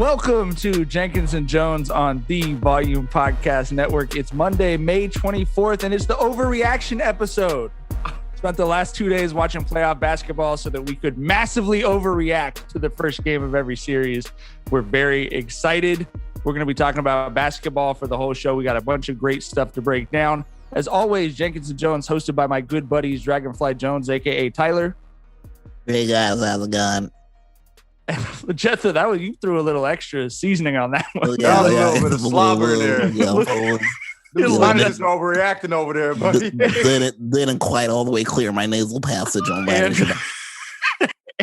Welcome to Jenkins Jonez on the Volume Podcast Network. It's Monday, May 24th, and it's the Overreaction episode. Spent the last 2 days watching playoff basketball so that we could massively overreact to the first game of every series. We're very excited. We're going to be talking about basketball for the whole show. We got a bunch of great stuff to break down. As always, Jenkins Jonez, hosted by my good buddies, Dragonfly Jones, a.k.a. Tyler. Hey guys, how's it going? Jethro, you threw a little extra seasoning on that one. That was a little bit of slobber in there. The line is overreacting over there, buddy. Didn't quite all the way clear my nasal passage on that.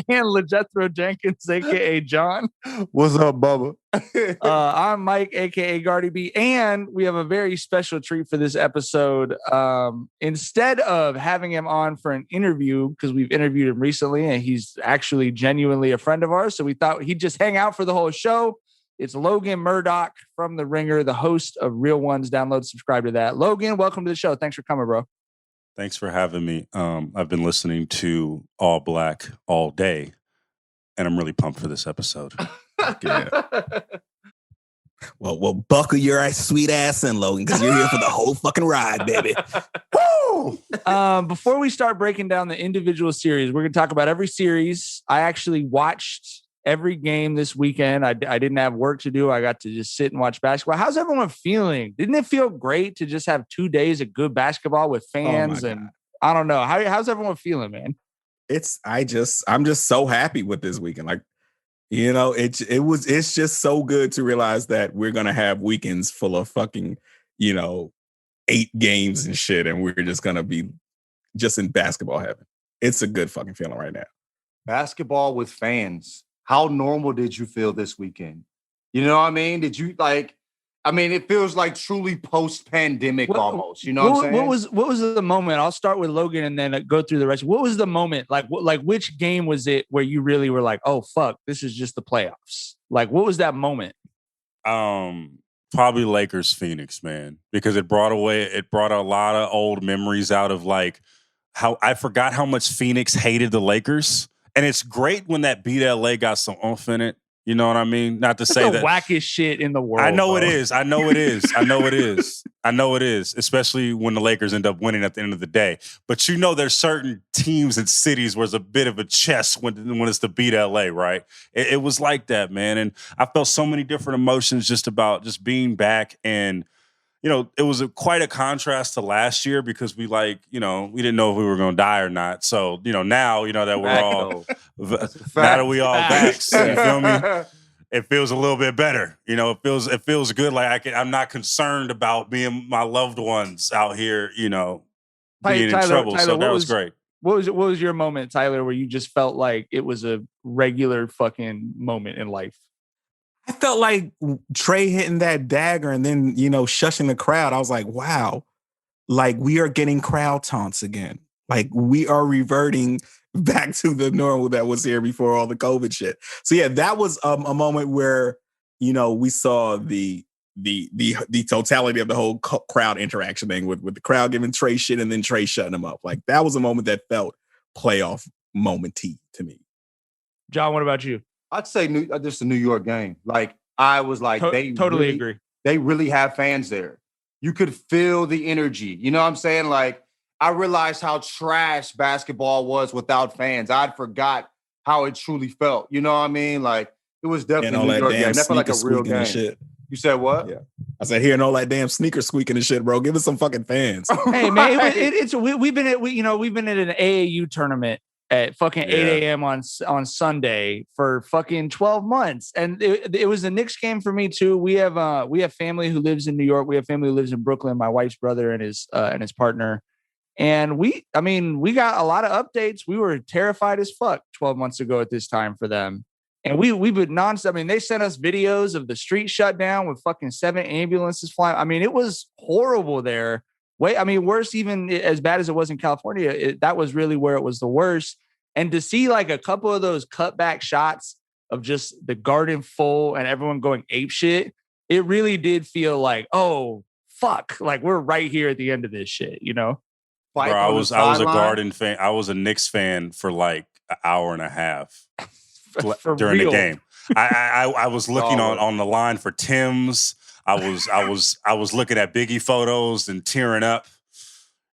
And LeJethro Jenkins, a.k.a. John. What's up, Bubba? I'm Mike, a.k.a. Gardy B. And we have a very special treat for this episode. Instead of having him on for an interview, because we've interviewed him recently, and he's actually genuinely a friend of ours, so we thought he'd just hang out for the whole show. It's Logan Murdoch from The Ringer, the host of Real Ones. Download, subscribe to that. Logan, welcome to the show. Thanks for coming, bro. Thanks for having me. I've been listening to All Black all day, and I'm really pumped for this episode. Yeah. Well, buckle your sweet ass in, Logan, because you're here for the whole fucking ride, baby. Woo! Before we start breaking down the individual series, we're going to talk about every series. I actually watched every game this weekend. I didn't have work to do. I got to just sit and watch basketball. How's everyone feeling? Didn't it feel great to just have 2 days of good basketball with fans? And I don't know. How's everyone feeling, man? I'm just so happy with this weekend. Like, you know, it's just so good to realize that we're going to have weekends full of fucking, 8 games and shit. And we're just going to be just in basketball heaven. It's a good fucking feeling right now. Basketball with fans. How normal did you feel this weekend? You know what I mean? Did you it feels like truly post-pandemic almost. You know what I'm saying? What was the moment? I'll start with Logan and then go through the rest. What was the moment? Like which game was it where you really were like, oh fuck, this is just the playoffs? Like, what was that moment? Probably Lakers Phoenix, man, because it brought a lot of old memories out of like how I forgot how much Phoenix hated the Lakers. And it's great when that beat LA got some oomph in it. You know what I mean? Not to That's say the that wackest shit in the world. I know bro. it is. I know it is. Especially when the Lakers end up winning at the end of the day. But there's certain teams and cities where it's a bit of a chess when it's to beat LA, right? It was like that, man. And I felt so many different emotions just about just being back. And it was quite a contrast to last year because we didn't know if we were going to die or not. So, now, that we're all, now that we all vaxxed, you feel me? It feels a little bit better. It feels good. Like I'm not concerned about being my loved ones out here, being in trouble. Tyler, so that was great. What was your moment, Tyler, where you just felt like it was a regular fucking moment in life? I felt like Trey hitting that dagger and then, shushing the crowd. I was like, wow, like we are getting crowd taunts again. Like we are reverting back to the normal that was here before all the COVID shit. So yeah, that was a moment where, we saw the totality of the whole crowd interaction thing with the crowd giving Trey shit and then Trey shutting him up. Like that was a moment that felt playoff moment-y to me. John, what about you? I'd say just a New York game. Like I was like, they totally agree. They really have fans there. You could feel the energy. You know what I'm saying? Like I realized how trash basketball was without fans. I'd forgot how it truly felt. You know what I mean? Like it was definitely a New York game. That felt like a real game. Shit. You said what? Yeah. I said, hearing all that damn sneaker squeaking and shit, bro. Give us some fucking fans. Hey man, we've been at an AAU tournament at fucking 8 a.m. on Sunday for fucking 12 months. And it was a Knicks game for me too. We have family who lives in New York. We have family who lives in Brooklyn, my wife's brother and his partner. And we got a lot of updates. We were terrified as fuck 12 months ago at this time for them. And we would nonstop. I mean, they sent us videos of the street shut down with fucking 7 ambulances flying. I mean, it was horrible there. Worse, even as bad as it was in California, that was really where it was the worst. And to see like a couple of those cutback shots of just the garden full and everyone going ape shit, it really did feel like, oh, fuck, like we're right here at the end of this shit, Bro, I was a Garden fan. I was a Knicks fan for like an hour and a half during the game. I was looking on the line for Tim's. I was looking at Biggie photos and tearing up.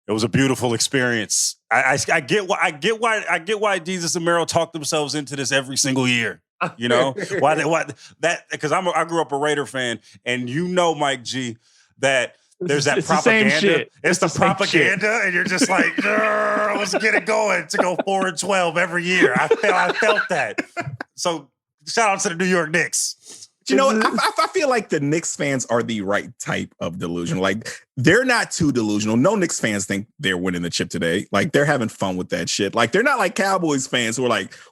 It was a beautiful experience. I get why Jesus and Meryl talk themselves into this every single year. You know why that? Because I grew up a Raider fan, and you know, Mike G, that there's that propaganda. It's the propaganda, and you're just like, let's get it going to go 4-12 every year. I felt that. So shout out to the New York Knicks. You know what? I feel like the Knicks fans are the right type of delusional. Like, they're not too delusional. No Knicks fans think they're winning the chip today. Like, they're having fun with that shit. Like, they're not like Cowboys fans who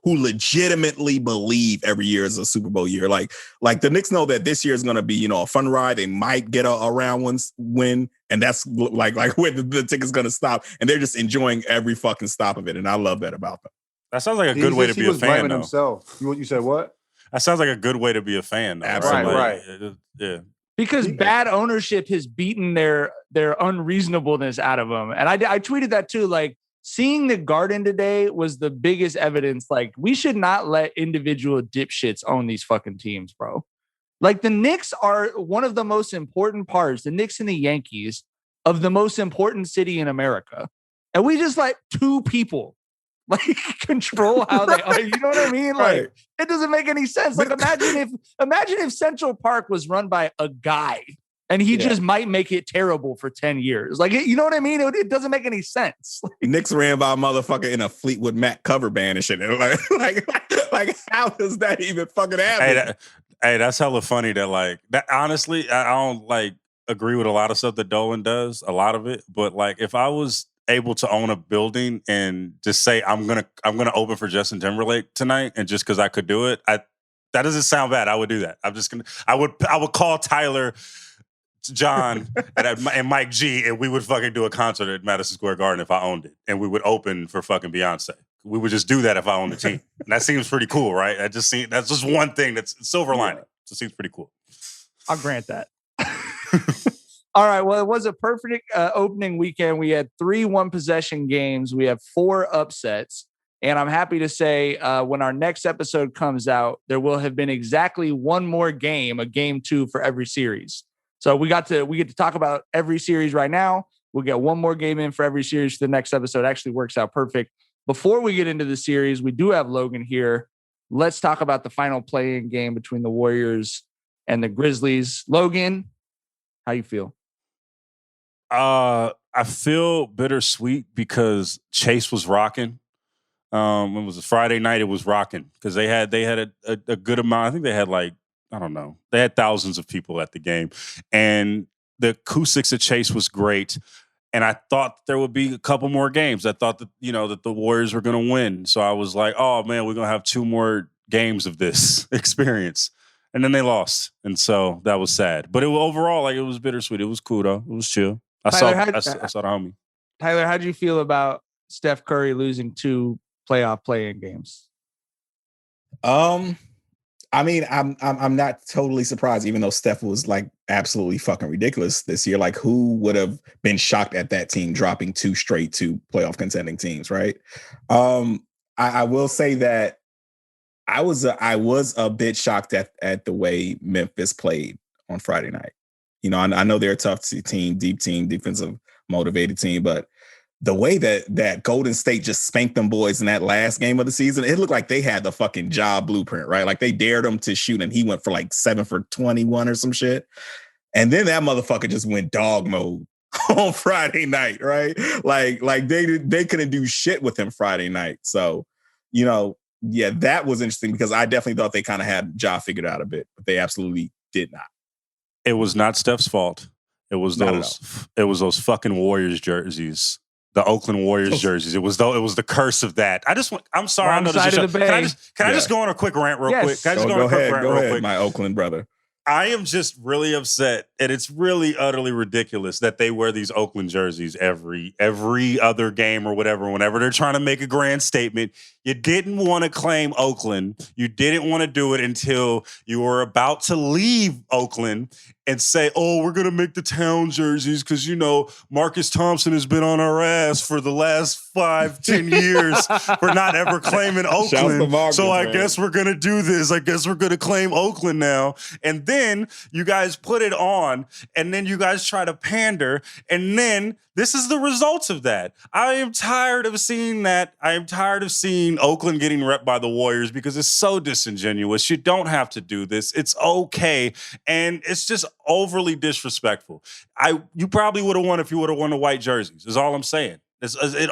legitimately believe every year is a Super Bowl year. Like the Knicks know that this year is going to be, a fun ride. They might get a round one win, and that's like where the ticket's going to stop. And they're just enjoying every fucking stop of it. And I love that about them. That sounds like a good way to be a fan, though. Himself. You said what? That sounds like a good way to be a fan, though. Absolutely. Right. Yeah. Because bad ownership has beaten their unreasonableness out of them. And I tweeted that too. Like, seeing the Garden today was the biggest evidence. Like, we should not let individual dipshits own these fucking teams, bro. Like, the Knicks are one of the most important parts, the Knicks and the Yankees, of the most important city in America. And we just let two people control how they are. You know what I mean? Like, it doesn't make any sense. Like, imagine if Central Park was run by a guy and he just might make it terrible for 10 years. Like, you know what I mean? It doesn't make any sense. Knicks ran by a motherfucker in a Fleetwood Mac cover band and shit. Like how does that even fucking happen? Hey, that's hella funny that honestly, I don't agree with a lot of stuff that Dolan does, a lot of it. But if I was able to own a building and just say I'm gonna open for Justin Timberlake tonight, and just because I could do it, that doesn't sound bad. I would do that. I would call Tyler, John, and Mike G, and we would fucking do a concert at Madison Square Garden if I owned it, and we would open for fucking Beyonce. We would just do that if I owned the team. And that seems pretty cool, right? That's just one thing that's silver lining. So it seems pretty cool. I'll grant that. All right. Well, it was a perfect opening weekend. We had 3 one-possession games. We have 4 upsets. And I'm happy to say when our next episode comes out, there will have been exactly one more game, a game 2 for every series. So we get to talk about every series right now. We'll get one more game in for every series for the next episode. It actually works out perfect. Before we get into the series, we do have Logan here. Let's talk about the final play-in game between the Warriors and the Grizzlies. Logan, how you feel? I feel bittersweet because Chase was rocking. It was a Friday night. It was rocking because they had a good amount. I think they had they had thousands of people at the game, and the acoustics at Chase was great. And I thought there would be a couple more games. I thought that that the Warriors were going to win. So I was like, oh man, we're going to have 2 more games of this experience. And then they lost, and so that was sad. But overall, it was bittersweet. It was cool though. It was chill. I saw the homie. Tyler, how'd you feel about Steph Curry losing 2 playoff play-in games? I mean, I'm not totally surprised, even though Steph was absolutely fucking ridiculous this year. Like, who would have been shocked at that team dropping 2 straight to playoff contending teams, right? I will say that I was a bit shocked at the way Memphis played on Friday night. I know they're a tough team, deep team, defensive motivated team, but the way that Golden State just spanked them boys in that last game of the season, it looked like they had the fucking job blueprint, right? Like, they dared him to shoot, and he went for 7 for 21 or some shit. And then that motherfucker just went dog mode on Friday night, right? Like they couldn't do shit with him Friday night. So, that was interesting because I definitely thought they kind of had Ja figured out a bit, but they absolutely did not. It was not Steph's fault. It was those fucking Warriors jerseys. The Oakland Warriors jerseys. It was the curse of that. I'm sorry. I know this is can I just go on a quick rant real quick? Can I just go on a quick rant real quick? My Oakland brother. I am just really upset, and it's really utterly ridiculous that they wear these Oakland jerseys every other game or whatever. Whenever they're trying to make a grand statement, you didn't want to claim Oakland. You didn't want to do it until you were about to leave Oakland and say, "Oh, we're gonna make the town jerseys because Marcus Thompson has been on our ass for the last 5-10 years for not ever claiming Oakland. Marcus, so I man. guess we're gonna do this. I guess we're gonna claim Oakland now." And then you guys put it on, and then you guys try to pander, and then this is the results of that. I am tired of seeing that. I am tired of seeing Oakland getting repped by the Warriors because it's so disingenuous. You don't have to do this. It's okay. And it's just overly disrespectful. You probably would have won if you would have won the white jerseys, is all I'm saying.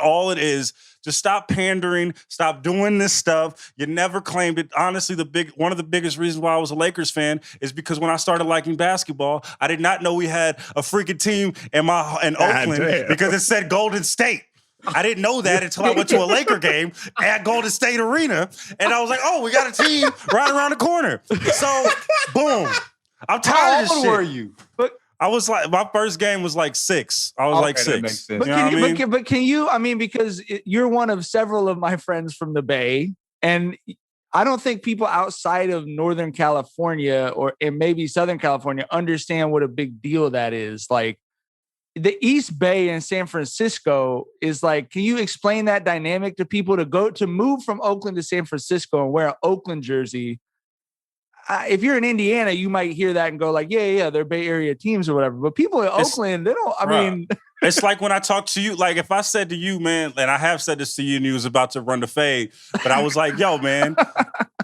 All it is. Just stop pandering. Stop doing this stuff. You never claimed it. Honestly, one of the biggest reasons why I was a Lakers fan is because when I started liking basketball, I did not know we had a freaking team in Oakland because it said Golden State. I didn't know that until I went to a Laker game at Golden State Arena, and I was like, "Oh, we got a team right around the corner." So, boom. I'm tired of this shit. How old were you? I was like, my first game was like 6. I was like 6. That makes sense. But can you, because you're one of several of my friends from the Bay, and I don't think people outside of Northern California and maybe Southern California understand what a big deal that is. Like the East Bay in San Francisco is like, can you explain that dynamic to people to move from Oakland to San Francisco and wear an Oakland jersey? If you're in Indiana, you might hear that and go like, yeah, they're Bay Area teams or whatever. But people in Oakland, they don't, it's like when I talk to you, like if I said to you, man, and I have said this to you and you was about to run the fade, but I was like, yo, man,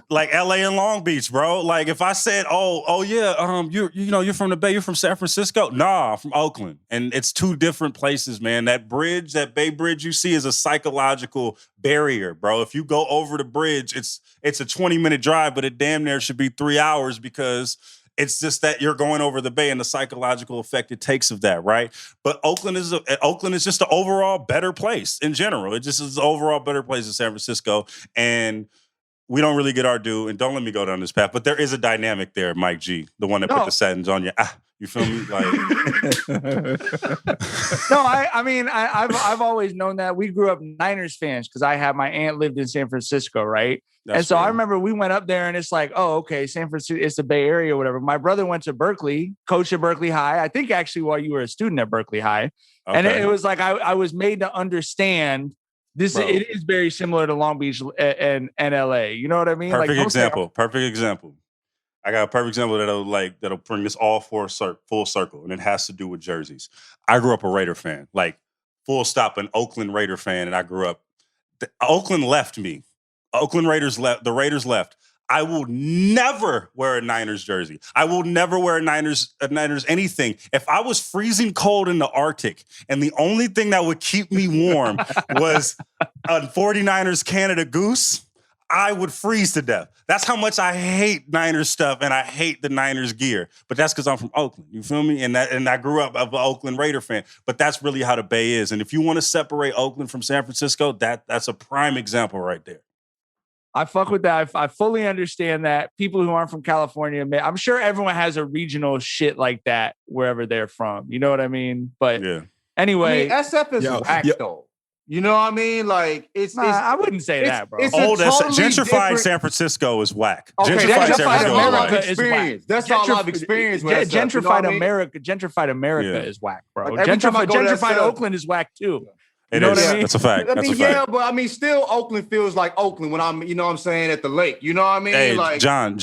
like LA and Long Beach, bro. Like if I said, oh yeah, you're from the Bay, you're from San Francisco. Nah, I'm from Oakland. And it's two different places, man. That Bay Bridge you see is a psychological barrier, bro. If you go over the bridge, it's a 20-minute drive, but it damn near should be 3 hours because it's just that you're going over the Bay and the psychological effect it takes of that, right? But Oakland is just an overall better place in general. It just is an overall better place than San Francisco. And we don't really get our due, and don't let me go down this path, but there is a dynamic there, Mike G, the one that put the sentence on you. You feel me? Like, no, I've always known that. We grew up Niners fans because my aunt lived in San Francisco, right? And so I remember we went up there, and it's like, oh, okay, San Francisco, it's the Bay Area or whatever. My brother went to Berkeley, coached at Berkeley High. I think actually while you were a student at Berkeley High, and it was like I was made to understand. It is very similar to Long Beach and LA. You know what I mean? Perfect example. I got a perfect example that'll bring this all full circle, and it has to do with jerseys. I grew up a Raider fan, like full stop, an Oakland Raider fan, and I grew up. Oakland left me. Oakland Raiders left. The Raiders left. I will never wear a Niners jersey. I will never wear a Niners anything. If I was freezing cold in the Arctic and the only thing that would keep me warm was a 49ers Canada Goose, I would freeze to death. That's how much I hate Niners stuff and I hate the Niners gear. But that's because I'm from Oakland. You feel me? And I grew up an Oakland Raider fan. But that's really how the Bay is. And if you want to separate Oakland from San Francisco, that's a prime example right there. I fuck with that. I fully understand that. People who aren't from California, I'm sure everyone has a regional shit like that wherever they're from. You know what I mean? But anyway. SF is whack though. You know what I mean? Like I wouldn't say that, bro. Gentrified San Francisco is whack. Okay, gentrified America is whack. That's all I've experienced with gentrified America. Gentrified America is whack, bro. Like gentrified Oakland is whack too. It is. I mean? That's a fact. But still Oakland feels like Oakland when I'm, you know what I'm saying, at the lake. You know what I mean? Hey, like John,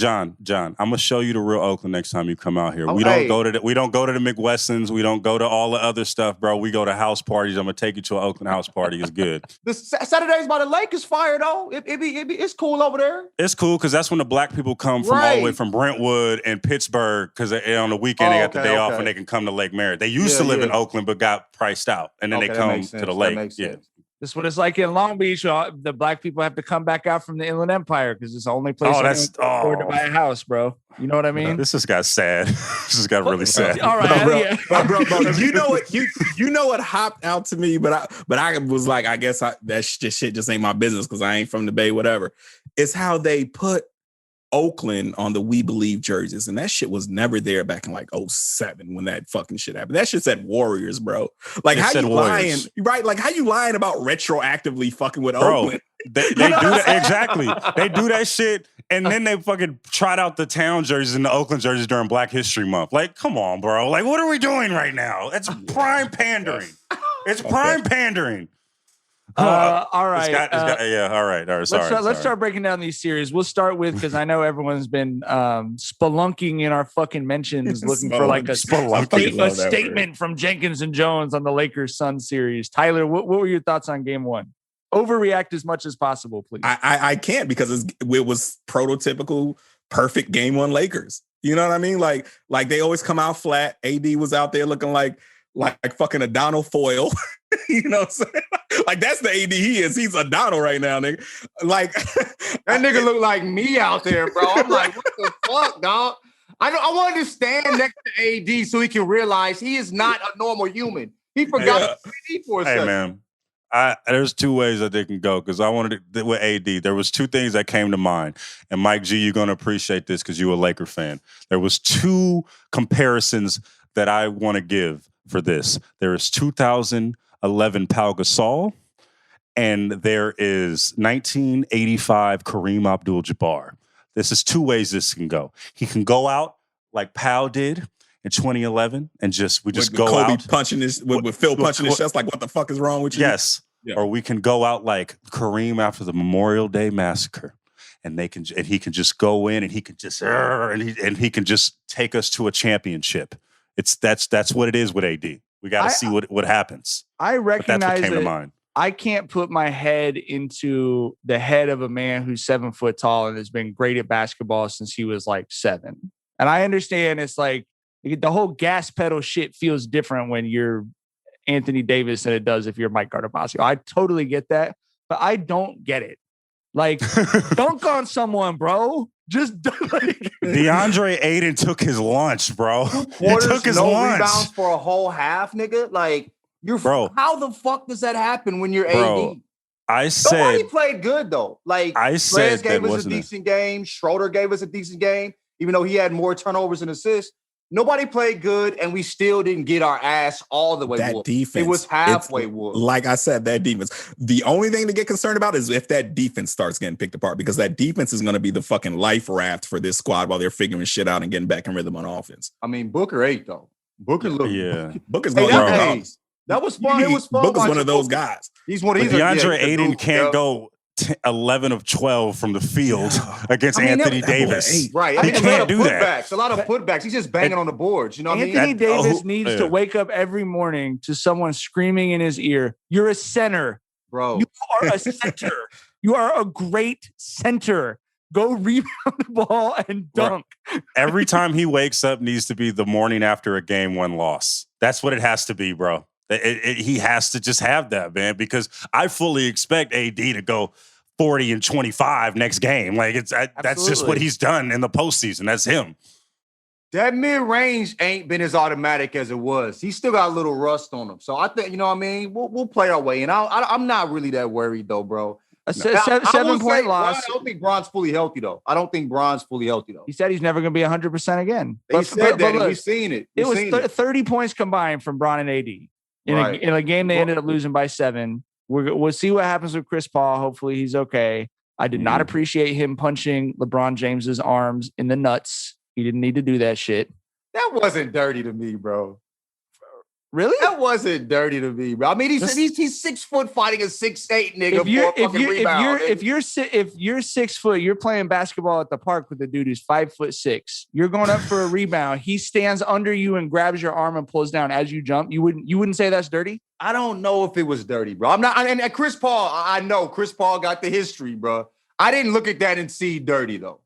I'm gonna show you the real Oakland next time you come out here. We don't go to the McWestons. We don't go to all the other stuff, bro. We go to house parties. I'm gonna take you to an Oakland house party. It's good. The Saturdays by the lake is fire though. It's cool over there. It's cool because that's when the black people come from all the way from Brentwood and Pittsburgh because on the weekend they got the day off and they can come to Lake Merritt. They used to live in Oakland but got priced out and then they come to the lake. Yeah. This is what it's like in Long Beach. The black people have to come back out from the Inland Empire because it's the only place to buy a house, bro. You know what I mean? This just got sad. This just got really sad. All right, bro. You know what? You know what hopped out to me, but I was like, I guess that shit just ain't my business because I ain't from the Bay. Whatever. It's how they put Oakland on the We Believe jerseys, and that shit was never there back in like 07 when that fucking shit happened. That shit said Warriors, bro. Like, how you lying, right? Like, how you lying about retroactively fucking with Oakland? They do that exactly. They do that shit, and then they fucking trot out the town jerseys and the Oakland jerseys during Black History Month. Like, come on, bro. Like, what are we doing right now? It's prime pandering. It's prime pandering. All right. All right. Sorry. Let's start breaking down these series. We'll start with, because I know everyone's been spelunking in our fucking mentions looking for like a statement from Jenkins and Jonez on the Lakers Suns series. Tyler, what were your thoughts on game one? Overreact as much as possible, please. I can't, because it was prototypical perfect game one Lakers. You know what I mean? Like they always come out flat. AD was out there looking like fucking a Donald foil. You know what I'm saying? Like, that's the AD he is. He's a Donald right now, nigga. Like, that nigga look like me out there, bro. I'm like, what the fuck, dog? I want to stand next to AD so he can realize he is not a normal human. He forgot AD for a second. Hey, man. There's two ways that they can go, because I wanted to, with AD, there was two things that came to mind. And Mike G, you're going to appreciate this because you're a Laker fan. There was two comparisons that I want to give for this. There is 2011 Pau Gasol, and there is 1985 Kareem Abdul-Jabbar. This is two ways this can go. He can go out like Pau did in 2011 and we just go Kobe out. punching his, with Phil punching his chest, like, what the fuck is wrong with you? Yes. Yeah. Or we can go out like Kareem after the Memorial Day massacre, and he can just go in and he can just he can just take us to a championship. That's what it is with AD. We got to see what happens. I recognize that's what came to mind. I can't put my head into the head of a man who's 7 foot tall and has been great at basketball since he was like 7. And I understand it's like the whole gas pedal shit feels different when you're Anthony Davis than it does if you're Mike Gardamasio. I totally get that, but I don't get it. Like, dunk on someone, bro. Just like DeAndre Ayton took his lunch, bro. He took his lunch. Rebounds for a whole half, nigga. Like, how the fuck does that happen when you're AD? I said nobody played good though. Like, I said, Rez gave us a decent game. Schroeder gave us a decent game, even though he had more turnovers and assists. Nobody played good, and we still didn't get our ass all the way. That defense, it was halfway whooped. Like I said, that defense. The only thing to get concerned about is if that defense starts getting picked apart, because that defense is going to be the fucking life raft for this squad while they're figuring shit out and getting back in rhythm on offense. I mean, Booker ate though. Booker looked. Yeah, Booker's going to that was fun. It was fun. Booker's one of those guys. He's one of these. DeAndre Ayton can't go 11 of 12 from the field against Anthony Davis. Right. I mean, can't do that. A lot of putbacks. He's just banging on the boards. You know what I mean? Anthony Davis needs to wake up every morning to someone screaming in his ear, "You're a center, bro. You are a center. You are a great center. Go rebound the ball and dunk." Every time he wakes up needs to be the morning after a game 1 loss. That's what it has to be, bro. He has to just have that, man, because I fully expect AD to go 40 and 25 next game. Like, that's just what he's done in the postseason. That's him. That mid-range ain't been as automatic as it was. He's still got a little rust on him. So I think, you know what I mean? We'll play our way. And I'm not really that worried, though, bro. A 7-point loss. I don't think Bron's fully healthy, though. He said he's never going to be 100% again. He said that, and we've seen it. It was 30 points combined from Bron and AD. In a game they ended up losing by 7. We'll see what happens with Chris Paul. Hopefully he's okay. I did not appreciate him punching LeBron James's arms in the nuts. He didn't need to do that shit. That wasn't dirty to me, bro. Really? That wasn't dirty to me, bro. I mean, he's 6 foot fighting a 6'8" nigga if you're 6 foot, you're playing basketball at the park with a dude who's 5'6". You're going up for a rebound. He stands under you and grabs your arm and pulls down as you jump. You wouldn't say that's dirty? I don't know if it was dirty, bro. I'm not. And Chris Paul, I know Chris Paul got the history, bro. I didn't look at that and see dirty though.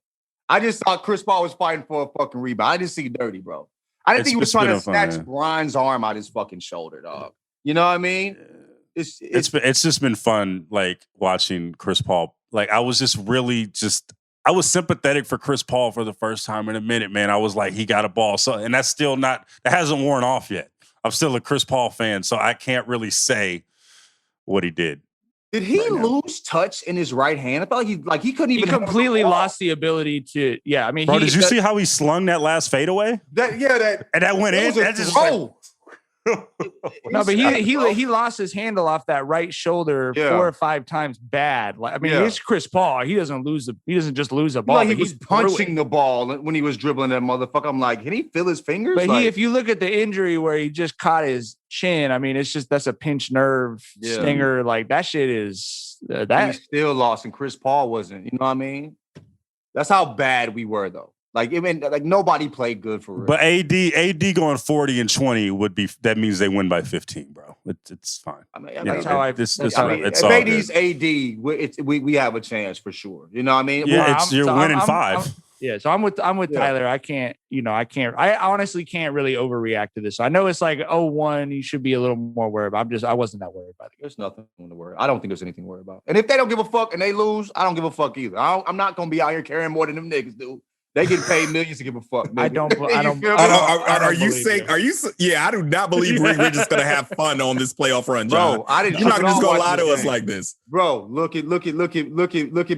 I just thought Chris Paul was fighting for a fucking rebound. I didn't see dirty, bro. I didn't think he was trying to snatch Bron's arm out his fucking shoulder, dog. You know what I mean? It's just been fun, like, watching Chris Paul. Like, I was just really I was sympathetic for Chris Paul for the first time in a minute, man. I was like, he got a ball. So, and that's still that hasn't worn off yet. I'm still a Chris Paul fan, so I can't really say what he did. Did he Right now. lose touch in his right hand? I felt like he couldn't He even. completely lost the ability to. Yeah, I mean, Bro, did you see how he slung that last fadeaway? that. And that went in. was a That just throw. No, but he lost his handle off that right shoulder 4 or 5 times bad. Like, I mean, it's Chris Paul. He doesn't just lose a ball. Like he but was punching the ball when he was dribbling that motherfucker. I'm like, can he feel his fingers? But like, if you look at the injury where he just caught his chin, I mean, that's a pinched nerve stinger. Like that shit is that he still lost, and Chris Paul wasn't. You know what I mean? That's how bad we were, though. Like even like nobody played good for real. But AD going 40 and 20 would be that means they win by 15, bro. It's fine. I mean, that's how it's if all AD's good. AD, we have a chance for sure. You know what I mean? Yeah, you're winning 5. So I'm with Tyler. I honestly can't really overreact to this. I know it's like 0-1. You should be a little more worried. But I wasn't that worried about it. There's nothing to worry. I don't think there's anything to worry about. And if they don't give a fuck and they lose, I don't give a fuck either. I'm not gonna be out here carrying more than them niggas do. They get paid millions to give a fuck. Nigga. I don't. Are you saying? Are you? Yeah, I do not believe we're just gonna have fun on this playoff run, John. Bro, You're not just gonna lie to us like this, bro. Look at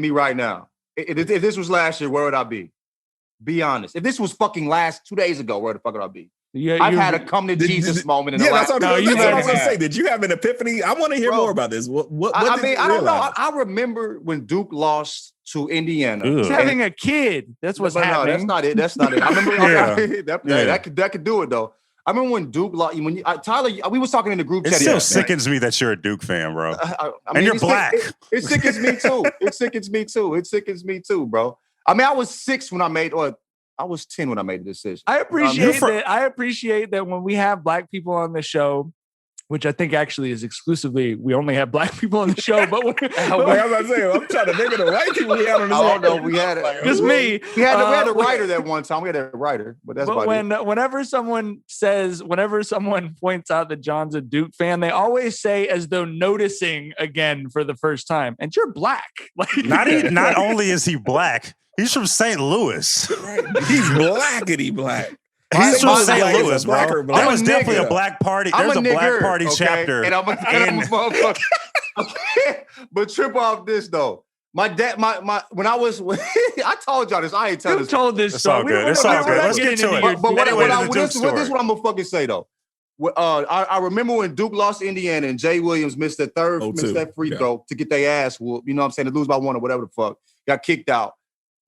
me right now. If this was last year, where would I be? Be honest. If this was fucking 2 days ago, where the fuck would I be? I've had a come to Jesus moment in the last. That's what I was gonna say. Did you have an epiphany? I want to hear more about this. What I don't know. I remember when Duke lost to Indiana. He's having a kid. That's what's happening. No, that's not it. I remember that could do it though. I remember when Duke lost. Tyler, we was talking in the group chat. It still sickens me that you're a Duke fan, bro. And you're black. It sickens me too. It sickens me too, bro. I mean, I was 6 when I made, or I was 10 when I made the decision. I appreciate that when we have black people on the show, which I think actually is exclusively, we only have black people on the show. But I'm trying to think of the white people we had on the show. I don't know. We had just me. We had a writer that one time. We had a writer, but that's whenever someone points out that John's a Duke fan, they always say as though noticing again for the first time, and you're black. Like not only is he black, he's from St. Louis. Right. He's blackety black. He's from St. Louis, bro. Black. There was definitely a black party. There's a black party chapter. And I'm a motherfucker. But trip off this though. My dad, when I was, I told y'all this. I ain't telling this. You told this It's story. all good. It's all good. Let's get to it. But this is what I'm gonna fucking say though. I remember when Duke lost to Indiana and Jay Williams missed that free throw to get their ass whooped. You know what I'm saying? To lose by 1 or whatever the fuck. Got kicked out.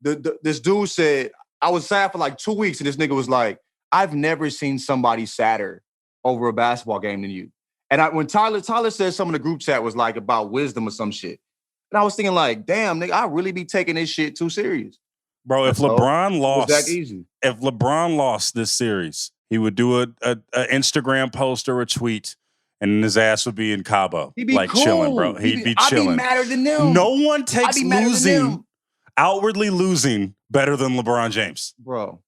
This dude said, I was sad for like 2 weeks, and this nigga was like, I've never seen somebody sadder over a basketball game than you. And when Tyler said some of the group chat was like about wisdom or some shit. And I was thinking like, damn, nigga, I really be taking this shit too serious. Bro, if LeBron lost, that easy. If LeBron lost this series, he would do a Instagram post or a tweet, and his ass would be in Cabo. He'd be like cool. Chilling, bro. He'd be chilling. I'd be madder than them. No one takes outwardly losing better than LeBron James. Bro.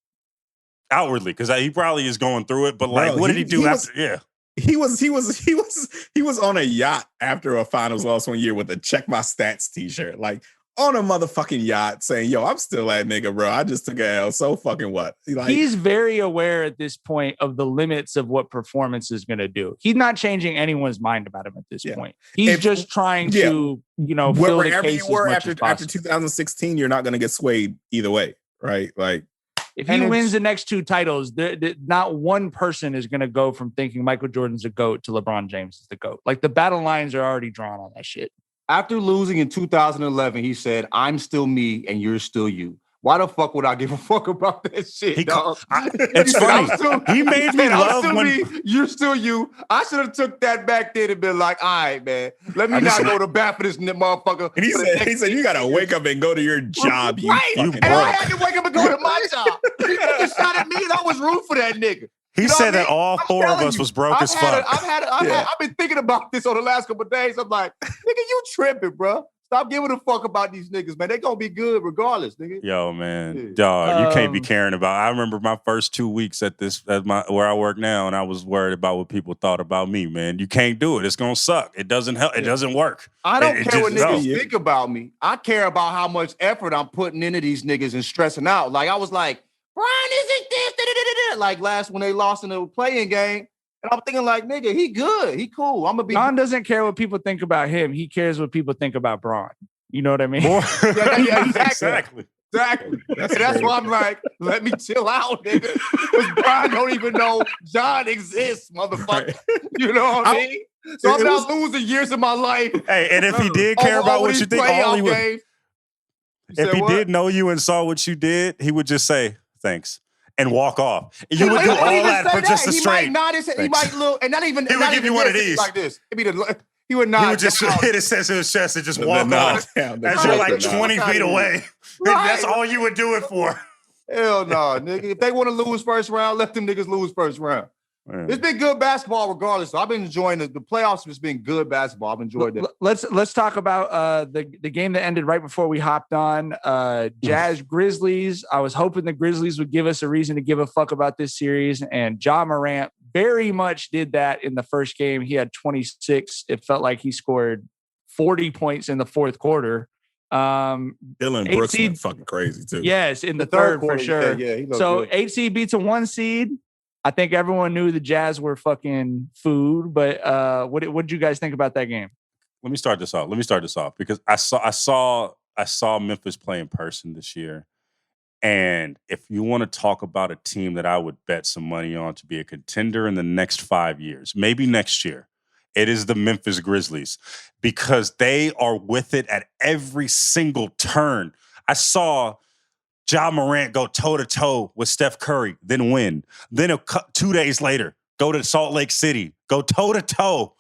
Outwardly, because he probably is going through it, but like, what did he do after? He was on a yacht after a finals loss one year with a check my stats t-shirt, like on a motherfucking yacht saying, yo, I'm still that nigga, bro. I just took a L. So fucking what? Like, he's very aware at this point of the limits of what performance is going to do. He's not changing anyone's mind about him at this point. He's just trying to, fill wherever the case you were after 2016, you're not going to get swayed either way, right? Like, if he wins the next 2 titles, not one person is going to go from thinking Michael Jordan's a GOAT to LeBron James is the GOAT. Like the battle lines are already drawn on that shit. After losing in 2011, he said, I'm still me and you're still you. Why the fuck would I give a fuck about that shit, dog? It's funny. He made me love when... me, you're still you. I should have took that back then and been like, all right, man, let me not go to bat for this motherfucker. And he said, you got to wake up and go to your job. Right. And I had to wake up and go to my job. He shot at me and I was rooting for that nigga. He said that all 4 of us was broke as fuck. I've been thinking about this on the last couple of days. I'm like, nigga, you tripping, bro. Stop giving a fuck about these niggas, man. They gonna be good regardless, nigga. Yo, man, dog, you can't be caring about. I remember my first 2 weeks at where I work now, and I was worried about what people thought about me, man. You can't do it. It's gonna suck. It doesn't help. It doesn't work. I don't care what niggas think about me. I care about how much effort I'm putting into these niggas and stressing out. Like I was like, Brian, isn't this? Like when they lost in the playing game, And I'm thinking like, nigga, he good. He cool. I'm gonna be. Bron doesn't care what people think about him. He cares what people think about Bron. You know what I mean? Yeah, Exactly. Exactly. That's why I'm like, let me chill out, nigga. Because Brian don't even know John exists, motherfucker. You know what I mean? So I'm not losing years of my life. Hey, and if he did care about what you think, all he would, if he did know you and saw what you did, he would just say thanks and walk off. And you would do all that for just a straight. He might nod his head. He might look, and not even. He would give you one of these like this. He would nod. He would just hit his chest to his chest and just walk off as you're like 20 feet away. Right. That's all you would do it for. Hell no, nigga. If they want to lose first round, let them niggas lose first round. Man. It's been good basketball regardless. So I've been enjoying the playoffs. It's been good basketball. I've enjoyed it. Let's talk about the game that ended right before we hopped on. Jazz Grizzlies. I was hoping the Grizzlies would give us a reason to give a fuck about this series, and Ja Morant very much did that in the first game. He had 26. It felt like he scored 40 points in the fourth quarter. Dylan Brooks went fucking crazy too. Yes, in the third quarter, for sure. Yeah, so good. 8 seed beats a 1 seed. I think everyone knew the Jazz were fucking food, but what did you guys think about that game? Let me start this off because I saw Memphis play in person this year. And if you want to talk about a team that I would bet some money on to be a contender in the next 5 years, maybe next year, it is the Memphis Grizzlies because they are with it at every single turn. I saw Ja Morant go toe-to-toe with Steph Curry, then win. Then 2 days later, go to Salt Lake City, go toe-to-toe,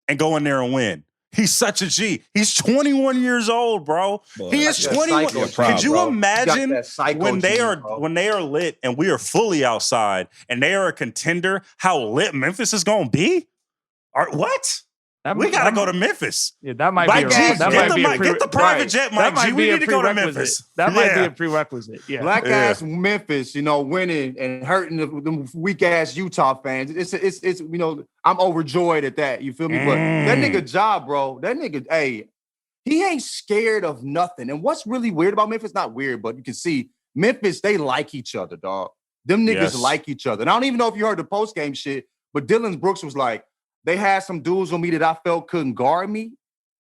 and go in there and win. He's such a G. He's 21 years old, bro. Boy, he is 21. Could you imagine when they are lit and we are fully outside and they are a contender, how lit Memphis is going to be? What? We got to go to Memphis. Yeah, that might be get the private jet, Mike G. We need to go to Memphis. That might be a prerequisite. Yeah. Black ass Memphis, winning and hurting the weak ass Utah fans. It's I'm overjoyed at that. You feel me? But that nigga Ja, bro, that nigga, hey, he ain't scared of nothing. And what's really weird about Memphis? Not weird, but you can see Memphis, they like each other, dog. Them niggas like each other. And I don't even know if you heard the post game shit, but Dylan Brooks was like, they had some dudes on me that I felt couldn't guard me.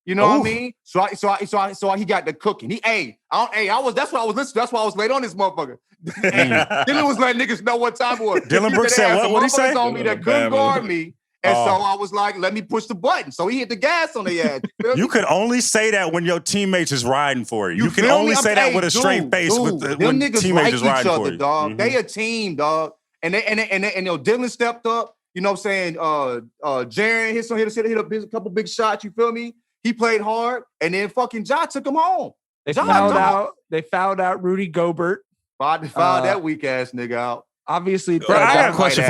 You know what I mean? So he got the cooking. That's why I was listening. That's why I was late on this motherfucker. Dylan was letting niggas know what time it was. Dylan Brooks said what? What'd he say? On me that couldn't guard me. And so I was like, let me push the button. So he hit the gas on the ass. You could only say that when your teammates is riding for you. You can only say that with a straight face when teammates is riding for you. Dog. Mm-hmm. They a team, dog. And Dylan stepped up. You know what I'm saying? Jaren hit a couple big shots. You feel me? He played hard, and then fucking Ja took him home. They fouled out Rudy Gobert. Fouled that weak ass nigga out. Obviously, bro, I got a question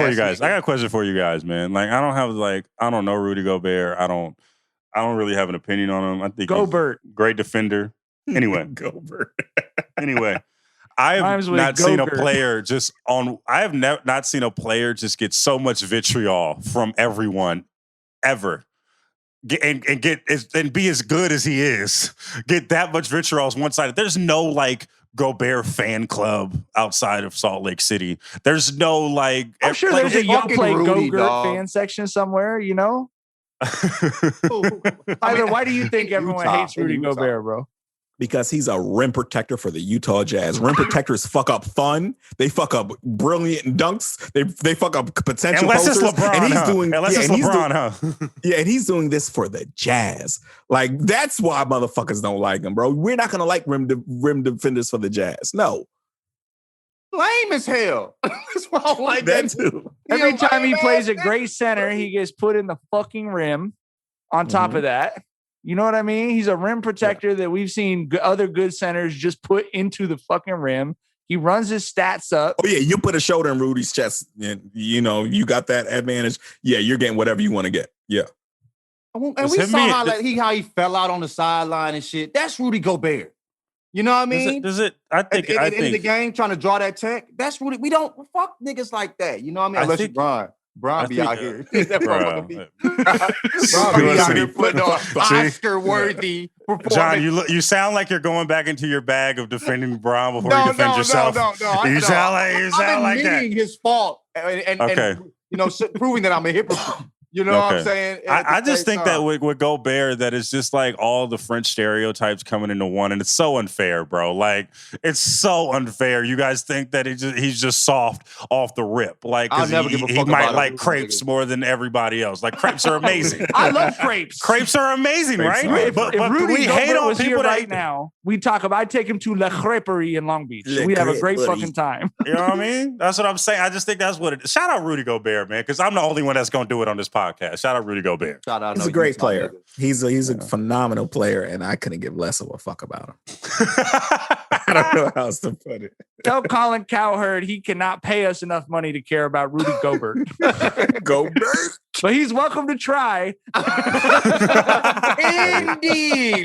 for you guys. Man. Like, I don't know Rudy Gobert. I don't really have an opinion on him. I think Gobert, he's a great defender. Anyway, Gobert. Anyway. I have not seen a player not seen a player just get so much vitriol from everyone ever. And be as good as he is. Get that much vitriol as one-sided. There's no like Gobert fan club outside of Salt Lake City. There's no like. I'm sure there's a Y'all Play Gobert fan section somewhere. Tyler, why do you think everyone hates Rudy Gobert, bro? Because he's a rim protector for the Utah Jazz. Rim protectors fuck up fun. They fuck up brilliant dunks. They fuck up potential Unless posters. It's LeBron, and he's huh? doing, Unless it's LeBron, huh? Yeah, and he's doing this for the Jazz. Like, that's why motherfuckers don't like him, bro. We're not going to like rim defenders for the Jazz. No. Lame as hell. That's why I don't like that too. Every time he plays a great center, he gets put in the fucking rim on top of that. You know what I mean? He's a rim protector that we've seen other good centers just put into the fucking rim. He runs his stats up. Oh, yeah. You put a shoulder in Rudy's chest and, you got that advantage. Yeah, you're getting whatever you want to get. Yeah. And we saw how he fell out on the sideline and shit. That's Rudy Gobert. You know what I mean? I think in the game trying to draw that tech. That's Rudy. We don't fuck niggas like that. You know what I mean? Unless you Brian. Brian be out here. Brian be out here putting on Oscar-worthy performance. John, you sound like you're going back into your bag of defending Brian before you defend yourself. No. You sound like that. His fault. And proving that I'm a hypocrite. You know what I'm saying? I just think that with Gobert, that it's just like all the French stereotypes coming into one, and it's so unfair, bro. Like, it's so unfair. You guys think that he's just soft off the rip, like because he might like crepes more than everybody else. Like, crepes are amazing. I love crepes. Crepes are amazing, right? But we hate on people right now. We talk about. I take him to La Creperie in Long Beach. We have a great fucking time. You know what I mean? That's what I'm saying. I just think that's what it is. Shout out Rudy Gobert, man, because I'm the only one that's gonna do it on this podcast. Shout out Rudy Gobert. He's a great player. He's a phenomenal player, and I couldn't give less of a fuck about him. I don't know how else to put it. Tell Colin Cowherd he cannot pay us enough money to care about Rudy Gobert. Gobert? But he's welcome to try. Indeed,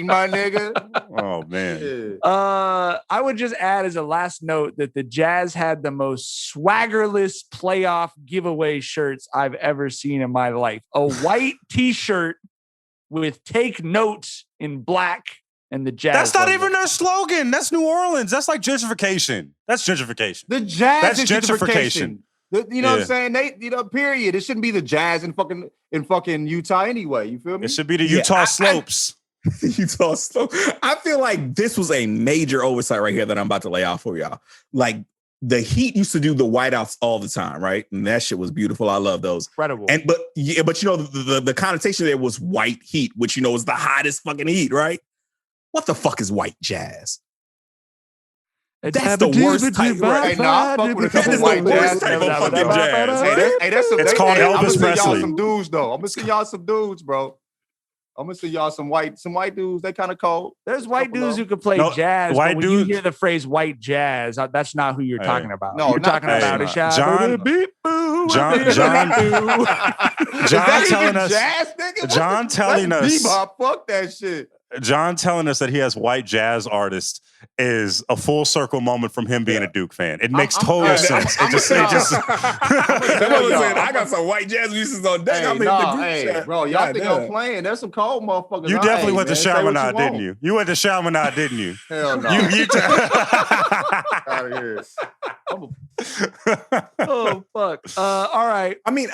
my nigga. Oh, man. I would just add as a last note that the Jazz had the most swaggerless playoff giveaway shirts I've ever seen in my life. A white t-shirt with "Take Notes" in black and the Jazz. That's not even their slogan. That's New Orleans. That's like gentrification. That's gentrification. The Jazz That's is gentrification. You know what I'm saying? Period. It shouldn't be the Jazz in fucking Utah anyway. You feel me? It should be the Utah Slopes. Utah Slopes. I feel like this was a major oversight right here that I'm about to lay out for y'all. Like, the Heat used to do the whiteouts all the time, right? And that shit was beautiful. I love those. Incredible. But the connotation there was white heat, which is the hottest fucking heat, right? What the fuck is white jazz? That's the worst type. Hey, I fuck with a couple white jazz type of fucking jazz. It's called Elvis Presley. Y'all some dudes though. I'm gonna see y'all some dudes, bro. I'm gonna see y'all some white dudes. They kind of cold. There's white dudes who could play jazz. But when you hear the phrase white jazz, that's not who you're talking about. No, you're talking about a shot. John telling us. Fuck that shit. John telling us that he has white jazz artists is a full circle moment from him being a Duke fan. It makes total sense. I got some white jazz musicians on deck. Bro, y'all think I'm playing? There's some cold motherfuckers. You definitely went to Chaminade, didn't you? You went to Chaminade, didn't you? Hell no. Out of here. Oh fuck! All right. I mean,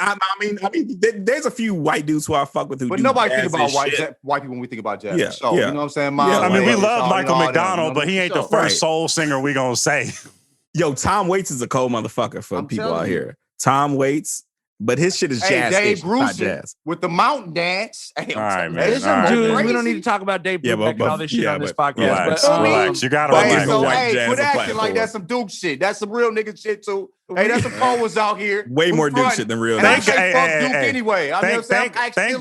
there's a few white dudes who I fuck with, but nobody think about white people when we think about jazz. So you know what I'm saying? I mean, we love Michael McDonald, but he ain't the first soul singer we gonna say. Yo, Tom Waits is a cold motherfucker for people out here. Tom Waits, but his shit is jazz. Dave Grusin with the mountain dance. Hey, all right, man. We don't need to talk about Dave Brubeck and all this shit on this podcast. Relax. You gotta relax. Quit acting like that's some Duke shit. That's some real nigga shit too. Hey, that's some poets out here. Way more Duke shit than real. And I say fuck Duke anyway. Thank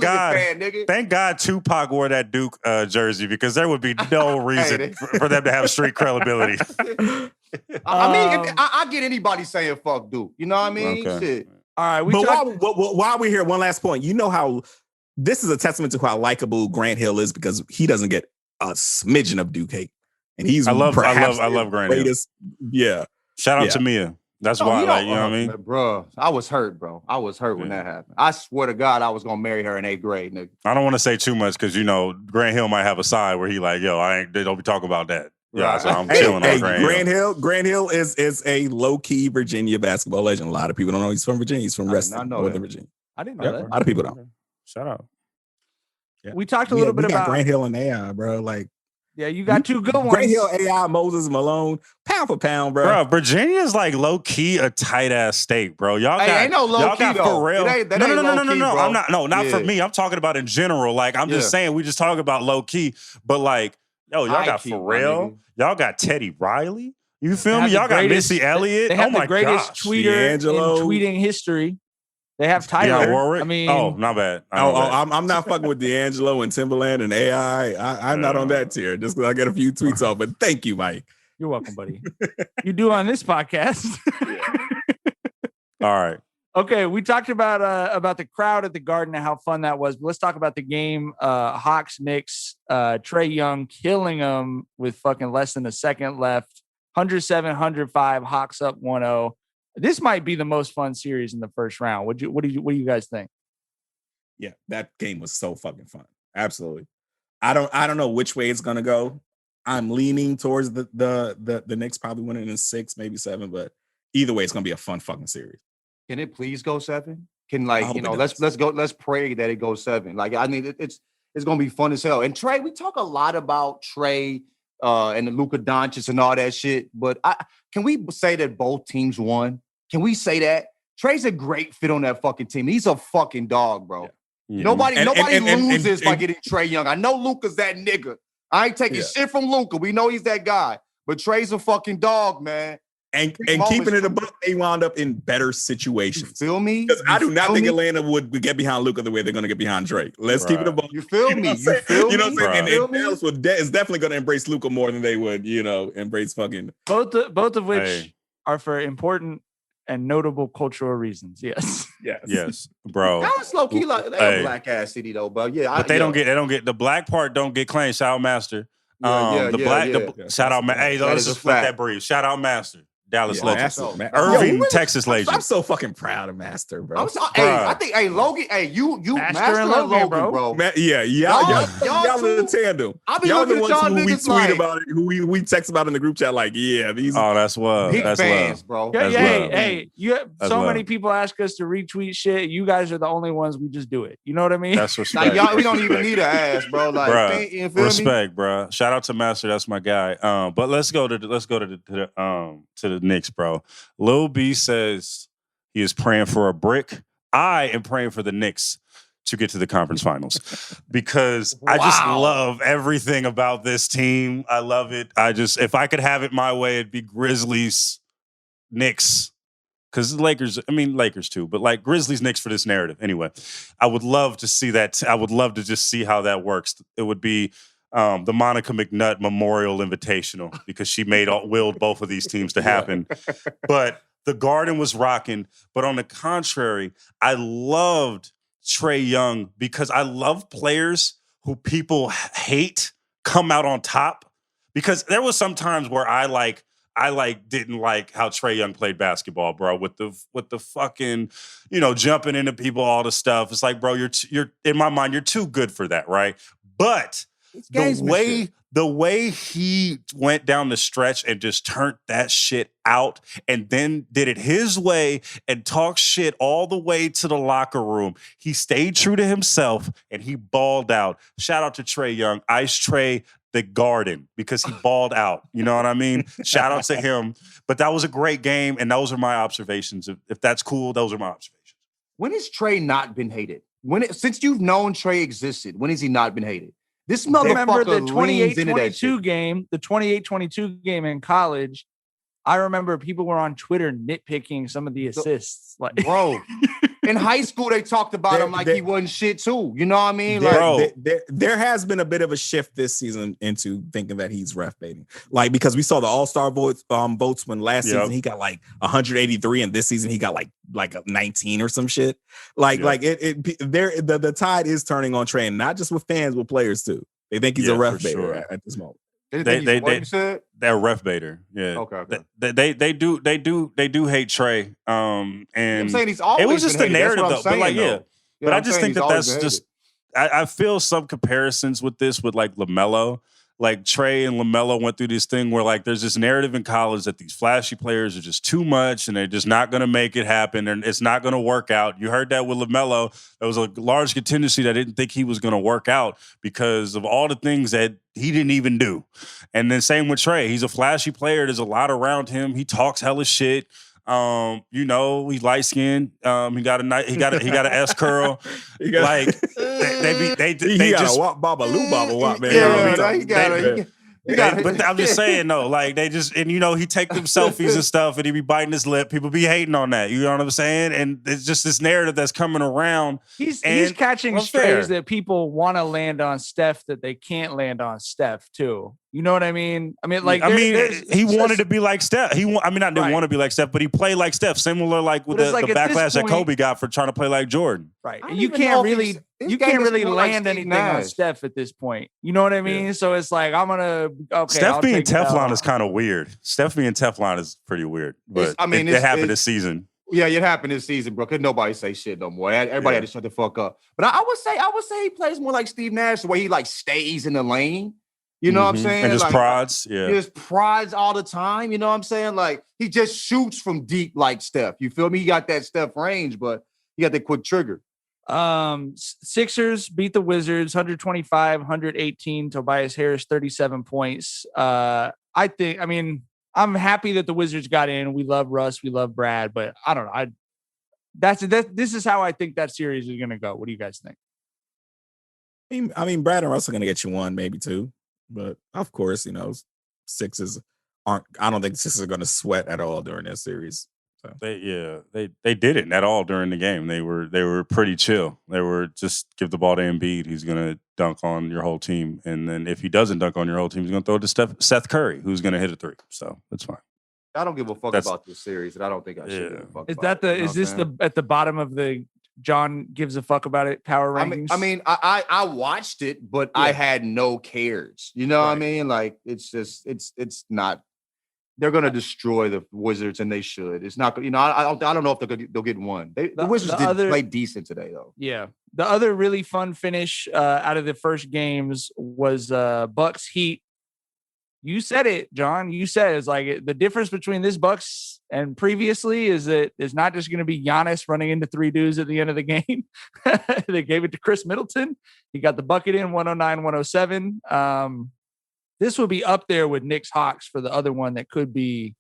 God. Fan, nigga. Thank God Tupac wore that Duke jersey, because there would be no reason for them to have street credibility. I mean, I get anybody saying fuck Duke. You know what I mean? Okay. Shit. All right. While we're here, one last point. You know how this is a testament to how likable Grant Hill is, because he doesn't get a smidgen of Duke hate, and he's I love Grant Hill. Yeah. Shout out to Mia. That's why, you know what I mean? Bro, I was hurt, bro. I was hurt when that happened. I swear to God, I was going to marry her in 8th grade, nigga. I don't want to say too much because, Grant Hill might have a side where he like, they don't be talking about that. Yeah, so I'm chilling on Grant Hill. Grant Hill is a low-key Virginia basketball legend. A lot of people don't know he's from Virginia. He's from Reston, Northern Virginia. I didn't know that. A lot of people don't. Shout out. Yeah. We talked a little bit about Grant Hill and AI, bro. Like, yeah, you got two good ones. Grant Hill, AI, Moses Malone, pound for pound, bro. Bro, Virginia's like low key a tight ass state, bro. Y'all got ain't no low key though. No. I'm not for me. I'm talking about in general. Like, I'm just saying, we just talk about low key, but like, y'all got Pharrell, y'all got Teddy Riley. You feel me? Y'all got Missy Elliott. They have the greatest tweeter in tweeting history. They have Tyler. Warwick. I mean, not bad. I'm not fucking with D'Angelo and Timberland and AI. I'm not on that tier just because I get a few tweets off. But thank you, Mike. You're welcome, buddy. You do on this podcast. All right. Okay, we talked about the crowd at the Garden and how fun that was. But let's talk about the game. Hawks Knicks. Trae Young killing them with fucking less than a second left. 107-105. Hawks up 1-0. This might be the most fun series in the first round. What do you guys think? Yeah, that game was so fucking fun. Absolutely. I don't know which way it's gonna go. I'm leaning towards the Knicks probably winning in 6, maybe 7, but either way, it's gonna be a fun fucking series. Can it please go 7? can I like, hope you it know, does. let's pray that it goes 7. Like, I mean, it's gonna be fun as hell. And Trey, we talk a lot about Trey and the Luka Doncic and all that shit, but can we say that both teams won? Can we say that? Trey's a great fit on that fucking team. He's a fucking dog, bro. Yeah. Nobody And- loses by getting Trey Young. I know Luka's that nigga. I ain't taking shit from Luka. We know he's that guy. But Trey's a fucking dog, man. And moments. keeping it above, they wound up in better situations. You feel me? Because I do not feel think me? Atlanta would get behind Luka the way they're going to get behind Drake. Let's keep it above. You feel me? You feel me? what I'm saying? Right. And Dallas is definitely going to embrace Luka more than they would, embrace fucking. Both of which are for important and notable cultural reasons. Yes. Yes, bro. Dallas low key like they a black ass city though, but yeah. But they don't get the black part don't get claimed. Shout out Master. Shout out Hey, let's just flip that breeze. Shout out Master. Dallas legend. Irving, Texas legend. I'm so fucking proud of Master, bro. I think, Logan, you Master and Logan, bro. Y'all in a tandem. Y'all the ones who we tweet about it, who we text about in the group chat, like, these. Oh, that's love. Big that's fans, love. bro. Hey, you have so many people ask us to retweet shit. You guys are the only ones we just do it. You know what I mean? That's respect. Like, we don't even need an ass, bro. Like, you feel respect, bro. Shout out to Master. That's my guy. But let's go to the Knicks, bro. Lil B says he is praying for a brick. I am praying for the Knicks to get to the conference finals because I just love everything about this team. I love it. If I could have it my way, it'd be Grizzlies, Knicks. Because Lakers too, but like Grizzlies, Knicks for this narrative. Anyway, I would love to see that. I would love to just see how that works. It would be the Monica McNutt Memorial Invitational because she willed both of these teams to happen. But the Garden was rocking. But on the contrary, I loved Trey Young because I love players who people hate come out on top. Because there was some times where I didn't like how Trey Young played basketball, bro. With the fucking, jumping into people, all the stuff. It's like, bro, you're in my mind, you're too good for that, right? But the way he went down the stretch and just turned that shit out and then did it his way and talked shit all the way to the locker room. He stayed true to himself and he balled out. Shout out to Trey Young, Ice Trey the Garden, because he balled out. You know what I mean? Shout out to him. But that was a great game, and those are my observations. If that's cool, those are my observations. When has Trey not been hated? Since you've known Trey existed, when has he not been hated? This motherfucker remember the leans into that 28-22 shit. game, the 28-22 game in college. I remember people were on Twitter nitpicking some of the assists. Like, bro, in high school they talked about him like he wasn't shit too. You know what I mean? There has been a bit of a shift this season into thinking that he's ref baiting. Like, because we saw the All-Star votes when last season he got like 183 and this season he got like a 19 or some shit. The tide is turning on Trey, and not just with fans, with players too. They think he's a ref baiter at this moment. They're ref baiter. Yeah. Okay. They do hate Trey. And I'm saying he's always it was just been a narrative hated. though. But but I just think that's just. I feel some comparisons with this with like LaMelo. Like Trey and LaMelo went through this thing where like there's this narrative in college that these flashy players are just too much and they're just not going to make it happen and it's not going to work out. You heard that with LaMelo. There was a large contingency that didn't think he was going to work out because of all the things that he didn't even do. And then same with Trey. He's a flashy player. There's a lot around him. He talks hella shit. He's light skinned. He got an S curl. He got a wop baba loo baba wop, man. But I'm just saying, though, like they just, and he take them selfies and stuff, and he be biting his lip. People be hating on that. You know what I'm saying? And it's just this narrative that's coming around. He's catching strays that people want to land on Steph that they can't land on Steph too. You know what I mean? I mean, like, he wanted to be like Steph. Didn't want to be like Steph, but he played like Steph. Similar, like with the backlash that Kobe got for trying to play like Jordan. Right. And you can't really land anything on Steph at this point. You know what I mean? Yeah. So it's like, Steph being Teflon is kind of weird. Steph being Teflon is pretty weird. But it happened this season. Yeah, it happened this season, bro. Cause nobody say shit no more. Everybody had to shut the fuck up. But I would say he plays more like Steve Nash, the way he like stays in the lane. You know what I'm saying? And just prods. Yeah. He just prods all the time. You know what I'm saying? Like he just shoots from deep like Steph. You feel me? He got that Steph range, but He got that quick trigger. Sixers beat the Wizards 125, 118. Tobias Harris 37 points. I'm happy that the Wizards got in. We love Russ, we love Brad, but I don't know. This is how I think that series is going to go. What do you guys think? I mean, Brad and Russ are going to get you one, maybe two, but of course, Sixers aren't. I don't think Sixers are going to sweat at all during this series. So. They didn't at all during the game. They were pretty chill. They were just give the ball to Embiid. He's going to dunk on your whole team, and then if he doesn't dunk on your whole team, he's going to throw it to Seth Curry, who's going to hit a three. So that's fine. I don't give a fuck about this series, and I don't think I should give a fuck. Is that the? Is this at the bottom of the John gives a fuck about it power rankings? I watched it, but I had no cares. You know what I mean? Like it's not. They're gonna destroy the Wizards, and they should. It's not. I don't know if they'll get one. The Wizards did play decent today, though. Yeah. The other really fun finish out of the first games was Bucks Heat. You said it, John. You said it's like the difference between this Bucks and previously is that it's not just going to be Giannis running into three dudes at the end of the game. They gave it to Chris Middleton. He got the bucket in 109-107. This will be up there with Knicks Hawks for the other one that could be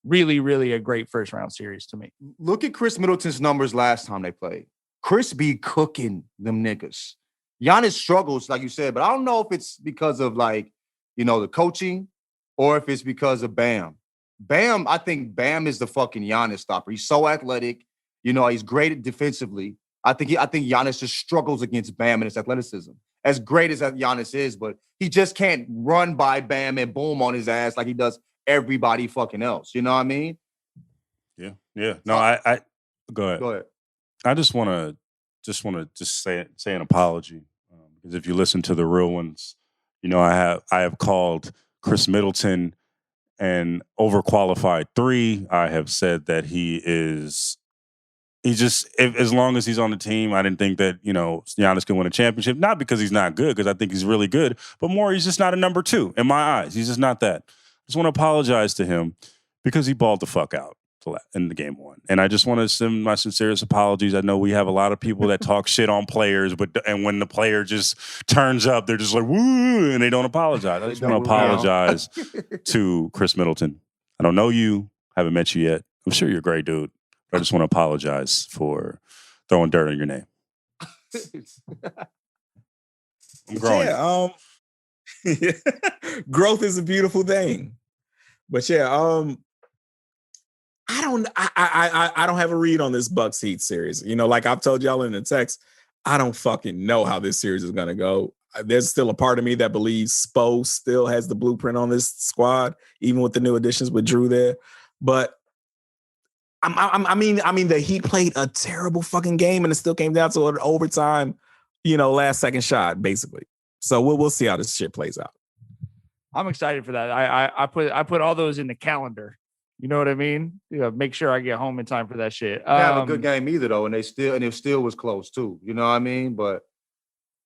really, really a great first round series to me. Look at Chris Middleton's numbers last time they played. Chris be cooking them niggas. Giannis struggles, like you said, but I don't know if it's because of the coaching or if it's because of Bam. I think Bam is the fucking Giannis stopper. He's so athletic. He's great defensively. I think Giannis just struggles against Bam and his athleticism. As great as Giannis is, but he just can't run by Bam and boom on his ass like he does everybody fucking else. You know what I mean? Yeah. No, I go ahead. Go ahead. I just want to say an apology because if you listen to the real ones, I have called Chris Middleton an overqualified three. I have said that as long as he's on the team, I didn't think that, Giannis can win a championship. Not because he's not good, because I think he's really good, but more he's just not a number two in my eyes. He's just not that. I just want to apologize to him because he balled the fuck out in the game one. And I just want to send my sincerest apologies. I know we have a lot of people that talk shit on players, and when the player just turns up, they're just like, woo, and they don't apologize. I just want to apologize to Chris Middleton. I don't know you, haven't met you yet. I'm sure you're a great dude. I just want to apologize for throwing dirt on your name. I'm growing. Yeah, growth is a beautiful thing. But I don't have a read on this Bucks Heat series. Like I've told y'all in the text, I don't fucking know how this series is going to go. There's still a part of me that believes Spo still has the blueprint on this squad, even with the new additions with Drew there. But I mean, the Heat played a terrible fucking game, and it still came down to an overtime, last second shot, basically. So we'll see how this shit plays out. I'm excited for that. I put all those in the calendar. You know what I mean? Make sure I get home in time for that shit. Have a good game either though, and it still was close too. You know what I mean? But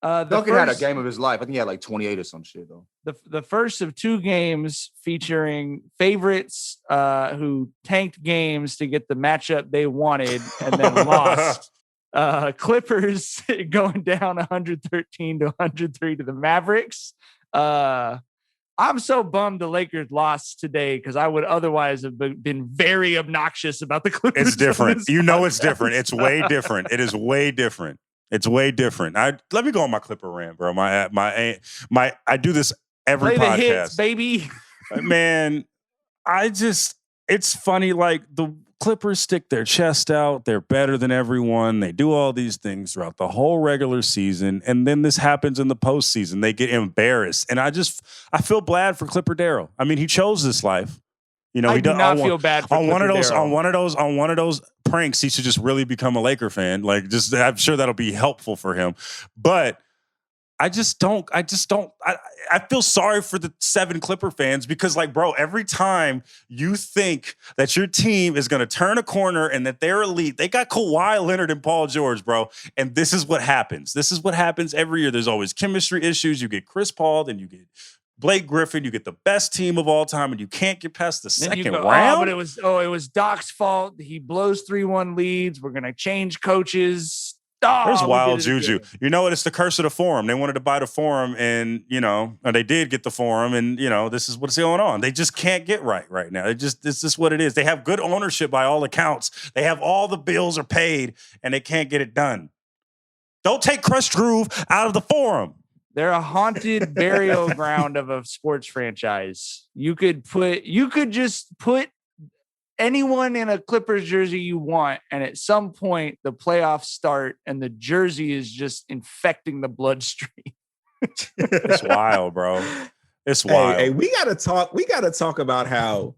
Duncan had a game of his life. I think he had like 28 or some shit though. The first of two games featuring favorites who tanked games to get the matchup they wanted and then lost. Clippers going down 113-103 to the Mavericks. I'm so bummed the Lakers lost today because I would otherwise have been very obnoxious about the Clippers. It's different. It's different. It's way different. It is way different. It's way different. Let me go on my Clipper rant, bro. I do this every Play podcast. The hits, baby. Man, it's funny. Like the Clippers stick their chest out. They're better than everyone. They do all these things throughout the whole regular season. And then this happens in the postseason. They get embarrassed. And I feel bad for Clipper Darrell. I mean, he chose this life. He do not feel bad for on one of those Darrell. on one of those pranks. He should just really become a Laker fan. I'm sure that'll be helpful for him. But I feel sorry for the 7 Clipper fans because, bro, every time you think that your team is going to turn a corner and that they're elite, they got Kawhi Leonard and Paul George, bro. And this is what happens. This is what happens every year. There's always chemistry issues. You get Chris Paul, then you get Blake Griffin, you get the best team of all time, and you can't get past the Then you second go, round. but it was Doc's fault. He blows 3-1 leads. We're gonna change coaches. There's we wild did it juju. again. You know what? It's the curse of the forum. They wanted to buy the forum, and or they did get the forum, and this is what's going on. They just can't get right now. It's just what it is. They have good ownership by all accounts. They have all the bills are paid, and they can't get it done. Don't take Crest Groove out of the forum. They're a haunted burial ground of a sports franchise. You could just put anyone in a Clippers jersey you want, and at some point the playoffs start and the jersey is just infecting the bloodstream. It's wild, bro. It's wild. Hey, we gotta talk about how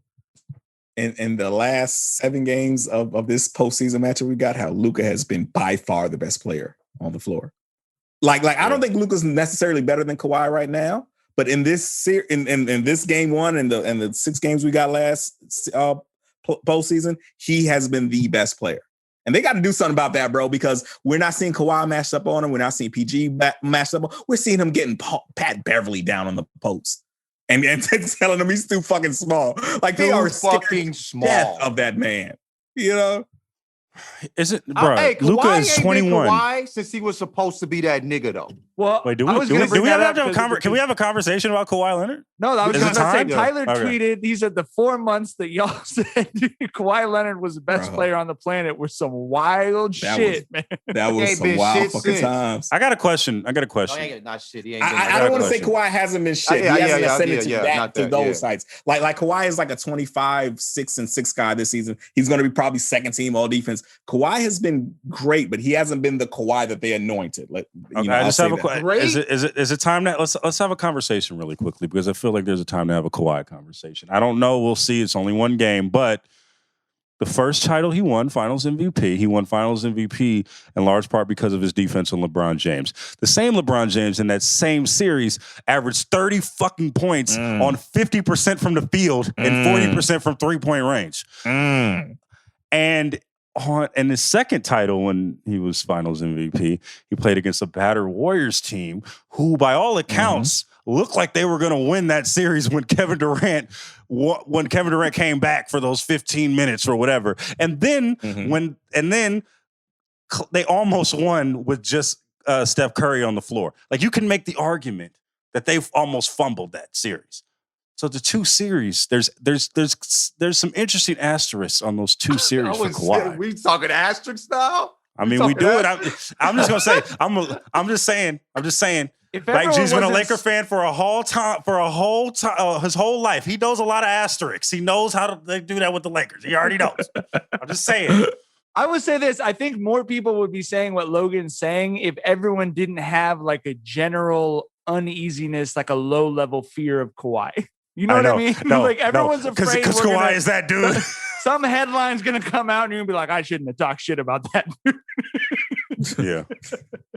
in the last 7 games of this postseason matchup we got, how Luka has been by far the best player on the floor. Like I don't think Luka's necessarily better than Kawhi right now, but in this in this game 1 and the 6 games we got last postseason, he has been the best player. And they got to do something about that, bro, because we're not seeing Kawhi matched up on him. We're not seeing PG matched up. We're seeing him getting Pat Beverly down on the post and telling him he's too fucking small. Like they are fucking small death of that man. Is it, bro? Hey, Luka is 21. Kawhi since he was supposed to be that nigga, though. Well, Wait, do we have a conversation? Can we have a conversation about Kawhi Leonard? No, I was going to say time? Tyler Okay. tweeted. He said the 4 months that y'all said Kawhi Leonard was the best player on the planet were some wild shit, man. That was some wild fucking times. I got a question. Oh, not shit. He ain't I don't want to say Kawhi hasn't been shit. He hasn't ascended to those sites. Like Kawhi is like a 25-6-6 guy this season. He's going to be probably second team all defense. Kawhi has been great, but he hasn't been the Kawhi that they anointed. I just have a question. Is it time that let's have a conversation really quickly, because I feel like there's a time to have a Kawhi conversation. I don't know. We'll see. It's only one game, but the first title he won, Finals MVP. He won Finals MVP in large part because of his defense on LeBron James. The same LeBron James in that same series averaged 30 fucking points on 50% from the field and 40% from 3-point range. And in his second title, when he was Finals MVP, he played against a battered Warriors team who, by all accounts, looked like they were going to win that series when Kevin Durant came back for those 15 minutes or whatever. And then they almost won with just Steph Curry on the floor. Like, you can make the argument that they've almost fumbled that series. So the 2 series, there's some interesting asterisks on those 2 series for Kawhi. We talking asterisks now? I mean, we do it. I'm just gonna say. I'm just saying. Like, G's been a Laker fan for a whole time, his whole life. He knows a lot of asterisks. He knows how to do that with the Lakers. He already knows. I'm just saying. I would say this. I think more people would be saying what Logan's saying if everyone didn't have like a general uneasiness, like a low-level fear of Kawhi. You know what I mean? No, like everyone's afraid because Kawhi is that dude. Some headline's gonna come out and you're gonna be like, I shouldn't have talked shit about that dude. Yeah.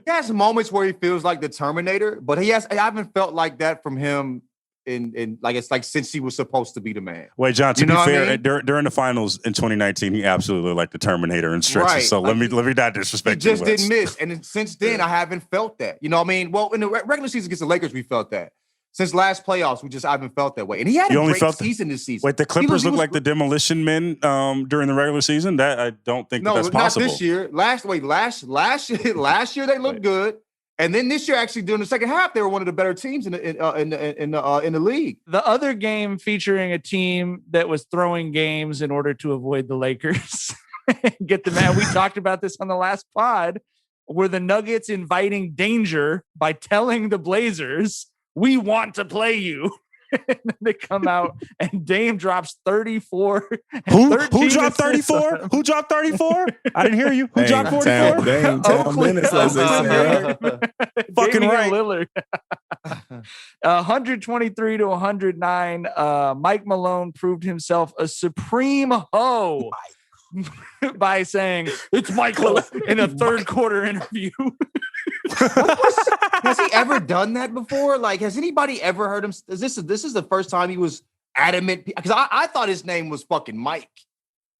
He has moments where he feels like the Terminator, but I haven't felt like that from him in like it's like since he was supposed to be the man. Wait, John, to be fair, I mean? during the finals in 2019, he absolutely looked like the Terminator in stretches. Right. So let me not disrespect He you. just didn't miss. And since then, I haven't felt that. You know what I mean? Well, in the regular season against the Lakers, we felt that. Since last playoffs, I haven't felt that way. And he had a great season this seson. Wait, the Clippers look like the demolition men during the regular season? That I don't think that's possible. Not this year. Last year they looked good. And then this year, actually, during the second half, they were one of the better teams in the league. The other game featuring a team that was throwing games in order to avoid the Lakers. Get the man. We talked about this on the last pod, were the Nuggets inviting danger by telling the Blazers, we want to play you. And then they come out and Dame drops 34. Who dropped 34? Who dropped 34? I didn't hear you. Who dropped 44? Fucking right. Lillard. 123 to 109. Mike Malone proved himself a supreme hoe by saying it's Michael in a third quarter interview. Has he ever done that before? Like, has anybody ever heard him? This is the first time he was adamant? Because I thought his name was fucking Mike.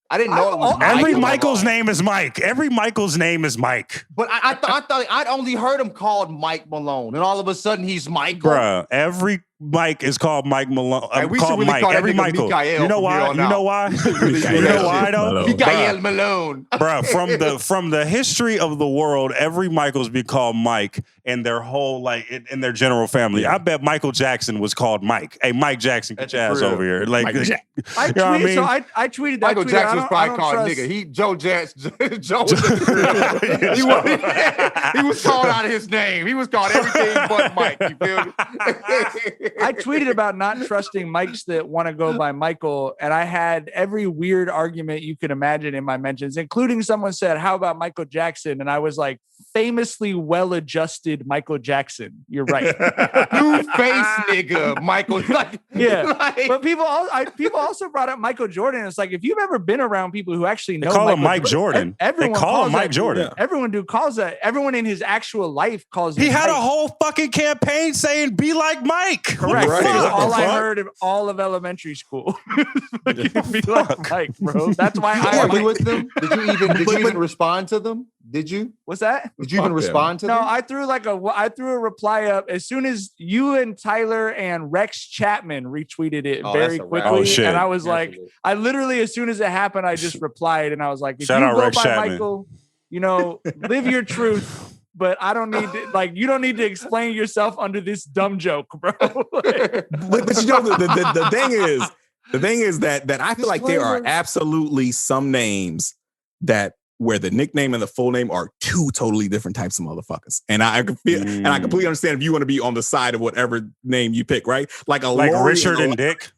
I didn't know it was Mike. Every Michael's name is Mike. Every Michael's name is Mike. But I thought I'd only heard him called Mike Malone, and all of a sudden he's Michael. Bruh, every Mike is called Mike Malone. Hey, we should called really Mike. call that Every nigga Michael. Mikael You know from here why? on You know out. why? Really You know why though? Malone. Mikael Malone. Bruh, from the history of the world, every Michael's been called Mike and their whole like in their general family. Yeah. I bet Michael Jackson was called Mike. Hey, Mike Jackson, get At your the ass crib. over here. Like, Mike Jackson. I You know what I tweeted, mean? so I tweeted that. Michael tweeted, Jackson was I probably don't called trust- nigga. Joe was at the crib. He was called out of his name. He was called everything but Mike. You feel me? I tweeted about not trusting mics that want to go by Michael, and I had every weird argument you could imagine in my mentions, including someone said, "How about Michael Jackson?" And I was like, "Famously well-adjusted Michael Jackson." You're right. New face nigga, Michael. Like, Yeah. like- But people also brought up Michael Jordan. It's like, if you've ever been around people who actually they know call him Michael Mike Jordan. They everyone call calls him Mike that- Jordan. Everyone calls that. Everyone in his actual life calls He him had a Mike. whole fucking campaign saying "Be like Mike." What Correct. the Right. That's fuck? all What I the fuck? heard of all of elementary school. What the Be like fuck? Mike, bro. That's why you I argue with them? Did you even respond to them? Did you? What's that? Did you even Fuck them. respond to No, them? I threw a reply up as soon as you and Tyler and Rex Chapman retweeted it Oh, very that's a wrap. quickly. Oh, shit. And I was like, I literally, as soon as it happened, I just replied and I was like, if Shout you out go Rex by Chapman. Michael, live your truth. But I don't need to, you don't need to explain yourself under this dumb joke, bro. But you know, the thing is that I feel like there are Disclaimer. absolutely some names that where the nickname and the full name are two totally different types of motherfuckers. And I can feel and I completely understand if you want to be on the side of whatever name you pick, right? Like Like Lori Richard and Dick.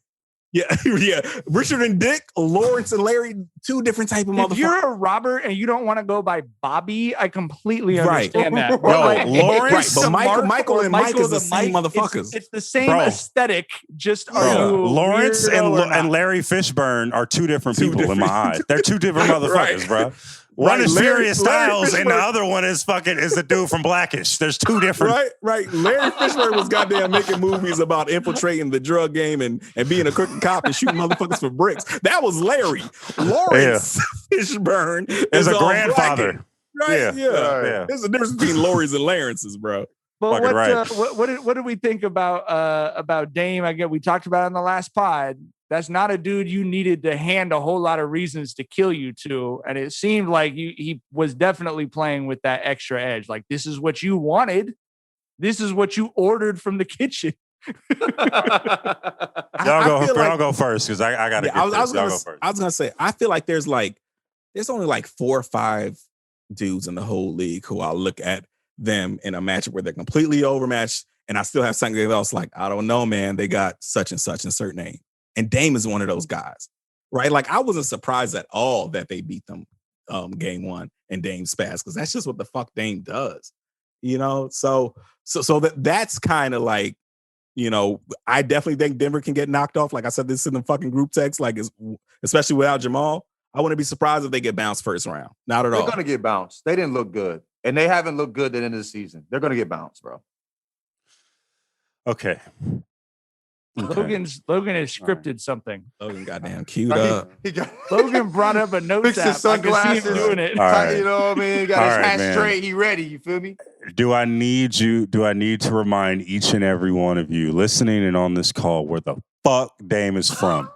yeah, yeah. Richard and Dick, Lawrence and Larry, two different type of If motherfuckers. you're a Robert and you don't want to go by Bobby, I completely Right. understand that. Yo, But Lawrence Right, but the Michael or and Mike is the the same Mike, motherfuckers. It's the same Bro. aesthetic. Just Bro. are you Lawrence weirdo or not? and Larry Fishburne are two different Two people in my different- eyes. They're two different motherfuckers, Right. bro. One Right, is Larry- Furious Larry Styles, and the Fishburne- other one is the dude from Blackish. There's two different. Right. Larry Fishburne was goddamn making movies about infiltrating the drug game and being a crooked cop and shooting motherfuckers for bricks. That was Larry. Lawrence Fishburne As is a all grandfather. Blackish. Right? Yeah. Yeah. There's a difference between Lawrence and Lawrence's, bro. But Fucking right. what did we think about Dame? Again, we talked about it in the last pod. That's not a dude you needed to hand a whole lot of reasons to kill you to, and it seemed like he was definitely playing with that extra edge. Like, this is what you wanted, this is what you ordered from the kitchen. Y'all go first because I gotta Yeah, get I was this. Y'all go first. gonna say, I feel like there's only like 4 or 5 dudes in the whole league who I'll look at them in a matchup where they're completely overmatched, and I still have something else like, I don't know, man, they got such and such and certain name. And Dame is one of those guys, right? Like, I wasn't surprised at all that they beat them game 1 and Dame spazzed, because that's just what the fuck Dame does, So that's kind of like, I definitely think Denver can get knocked off. Like I said, this in the fucking group text, especially without Jamal. I wouldn't be surprised if they get bounced first round. Not at They're all. gonna get bounced. They didn't look good, and they haven't looked good at the end of the season. They're gonna get bounced, bro. Okay. Logan has scripted something. Logan goddamn queued up. He got Logan brought up a notes fixed app. his sunglasses, I can see him doing it. All right. You know what I mean? He got his All right, hat man. straight. He ready. You feel me? Do I need to remind each and every one of you listening and on this call where the fuck Dame is from?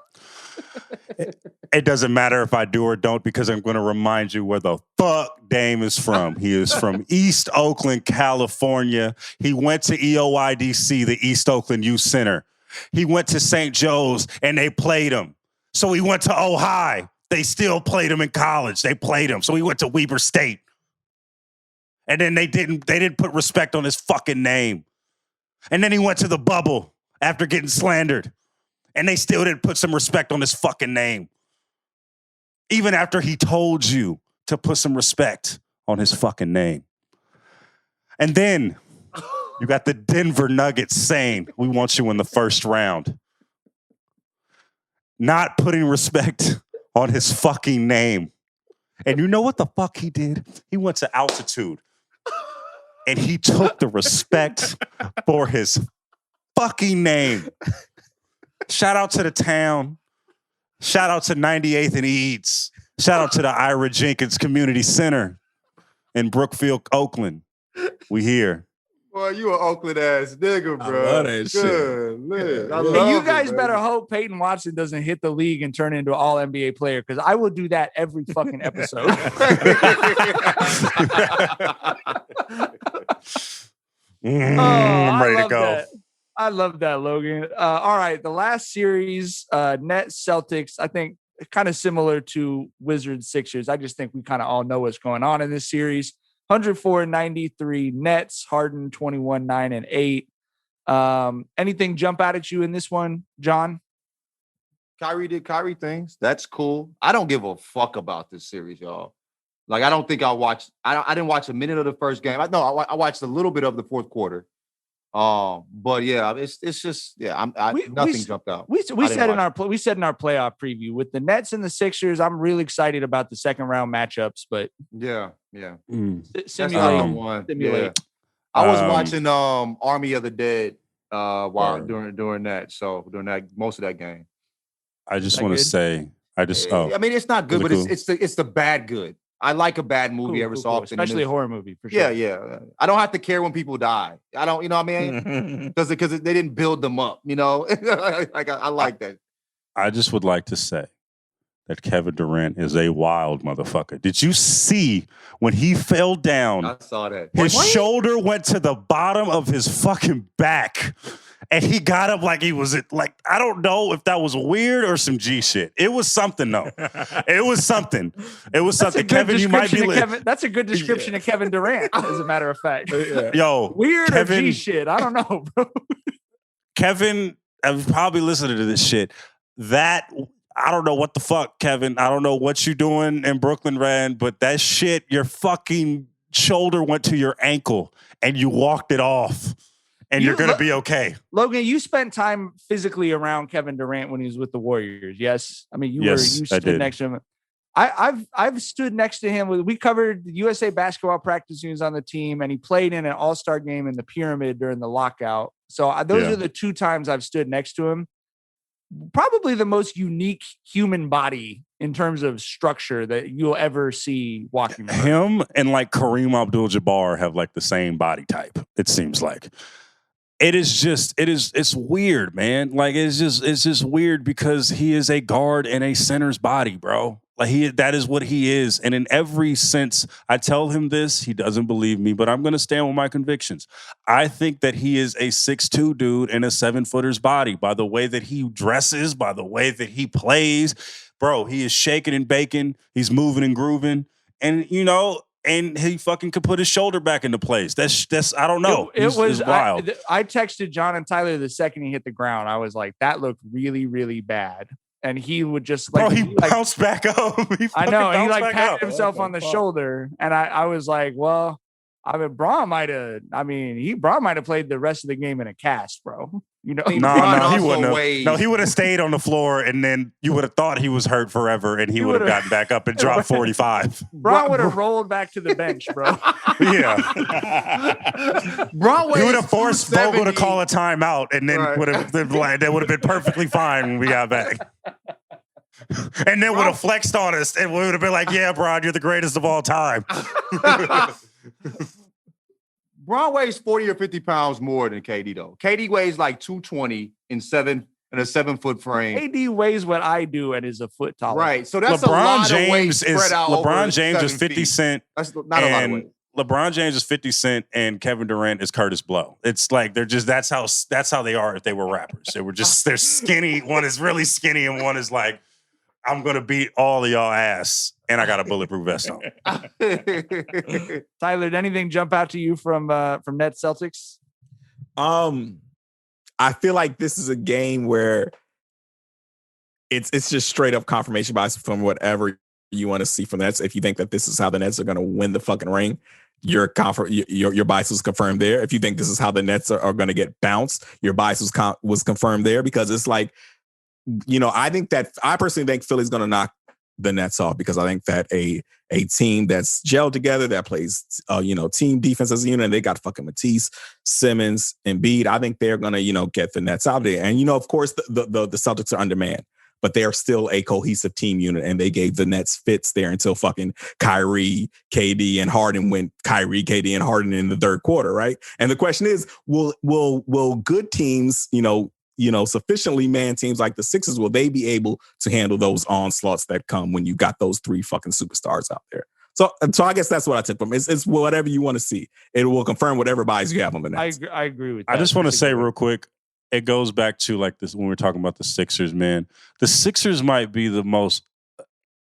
It doesn't matter if I do or don't, because I'm going to remind you where the fuck Dame is from. He is from East Oakland, California. He went to EOIDC, the East Oakland Youth Center. He went to St. Joe's and they played him. So he went to Ohio. They still played him in college. They played him. So he went to Weber State. And then they didn't put respect on his fucking name. And then he went to the bubble after getting slandered. And they still didn't put some respect on his fucking name. Even after he told you to put some respect on his fucking name. And then you got the Denver Nuggets saying, we want you in the first round. Not putting respect on his fucking name. And you know what the fuck he did? He went to altitude. And he took the respect for his fucking name. Shout out to the town. Shout out to 98th and Eads. Shout out to the Ira Jenkins Community Center in Brookfield, Oakland. We here. Boy, you an Oakland ass nigga, bro. I love that shit. Good. I Yeah. love Hey, you it, guys baby. better hope Peyton Watson doesn't hit the league and turn into an all NBA player, because I will do that every fucking episode. I'm ready to go. That. I love that, Logan. All right, the last series, Nets Celtics, I think kind of similar to Wizards Sixers. I just think we kind of all know what's going on in this series. 104-93 Nets, Harden 21-9-8. Anything jump out at you in this one, John? Kyrie did Kyrie things. That's cool. I don't give a fuck about this series, y'all. Like, I don't think I didn't watch a minute of the first game. I watched a little bit of the fourth quarter. But yeah, it's just nothing jumped out. We said in our playoff preview with the Nets and the Sixers, I'm really excited about the second round matchups. But yeah. Simulate. Yeah. I was watching Army of the Dead during that most of that game. I just want to say, I mean, it's not good, but cool? it's the bad good. I like a bad movie every so often, especially a horror movie for sure. Yeah. I don't have to care when people die. I don't, you know what I mean? Because they didn't build them up, you know. Like I like that. I just would like to say that Kevin Durant is a wild motherfucker. Did you see when he fell down? I saw that. His shoulder went to the bottom of his fucking back. And he got up like he was like, I don't know if that was weird or some G shit. It was something though. It was something. Kevin, you might be that's a good description of Kevin Durant, as a matter of fact. Yo, weird Kevin, or G shit. I don't know, bro. Kevin, I've probably listened to this shit. I don't know what the fuck, Kevin. I don't know what you doing in Brooklyn, Rand, but that shit, your fucking shoulder went to your ankle and you walked it off. And you're going to be okay. Logan, you spent time physically around Kevin Durant when he was with the Warriors. Yes. I mean, you stood next to him. I've stood next to him. We covered the USA basketball practice. He was on the team and he played in an all-star game in the Pyramid during the lockout. So those are the two times I've stood next to him. Probably the most unique human body in terms of structure that you'll ever see walking. Him and like Kareem Abdul-Jabbar have like the same body type. It seems like. It's weird, man. Like it's just weird because he is a guard in a center's body, bro. Like that is what he is. And in every sense, I tell him this, he doesn't believe me, but I'm going to stand with my convictions. I think that he is a 6'2" dude in a 7-footer's body by the way that he dresses, by the way that he plays. Bro, he is shaking and baking. He's moving and grooving. And, you know, and he fucking could put his shoulder back into place. That's I don't know. It was wild. I texted John and Tyler the second he hit the ground. I was like, that looked really, really bad. And he would just like, bro, he bounced back up. I know. And he like patted himself on the shoulder. And I was like, well, I mean, Braun might have played the rest of the game in a cast, bro. You know, no, he wouldn't have. No, he would have stayed on the floor, and then you would have thought he was hurt forever, and he would have gotten back up and dropped 45. Braun would have rolled back to the bench, bro. Yeah. He would have forced Vogel to call a timeout, and then would have been perfectly fine when we got back. And then would have flexed on us, and we would have been like, "Yeah, Braun, you're the greatest of all time." Braun weighs 40 or 50 pounds more than KD, though. KD weighs like 220 in a 7-foot frame. KD weighs what I do and is a foot taller. Right. So that's a lot of weight spread out over LeBron James 7 is 50 feet. Cent. That's not a lot of weight. LeBron James is 50 Cent and Kevin Durant is Curtis Blow. It's like that's how they are if they were rappers. They're skinny. One is really skinny and one is like, I'm gonna beat all of y'all ass, and I got a bulletproof vest on. Tyler, did anything jump out to you from Nets Celtics? I feel like this is a game where it's just straight up confirmation bias from whatever you want to see from the Nets. If you think that this is how the Nets are going to win the fucking ring, your bias was confirmed there. If you think this is how the Nets are going to get bounced, your bias was confirmed there, because it's like, you know, I personally think Philly's going to knock the Nets off, because I think that a team that's gelled together, that plays, team defense as a unit, and they got fucking Matisse, Simmons, Embiid. I think they're going to, get the Nets out there. And, of course, the Celtics are undermanned. but they are still a cohesive team unit, and they gave the Nets fits there until fucking Kyrie, KD, and Harden went Kyrie, KD, and Harden in the third quarter, right? And the question is, will good teams, sufficiently man teams like the Sixers, will they be able to handle those onslaughts that come when you got those three fucking superstars out there? So I guess that's what I took from it. It's whatever you want to see. It will confirm whatever bias you have on the Nets. I agree with that. I just want to say real quick, it goes back to like this when we're talking about the Sixers, man. The Sixers might be the most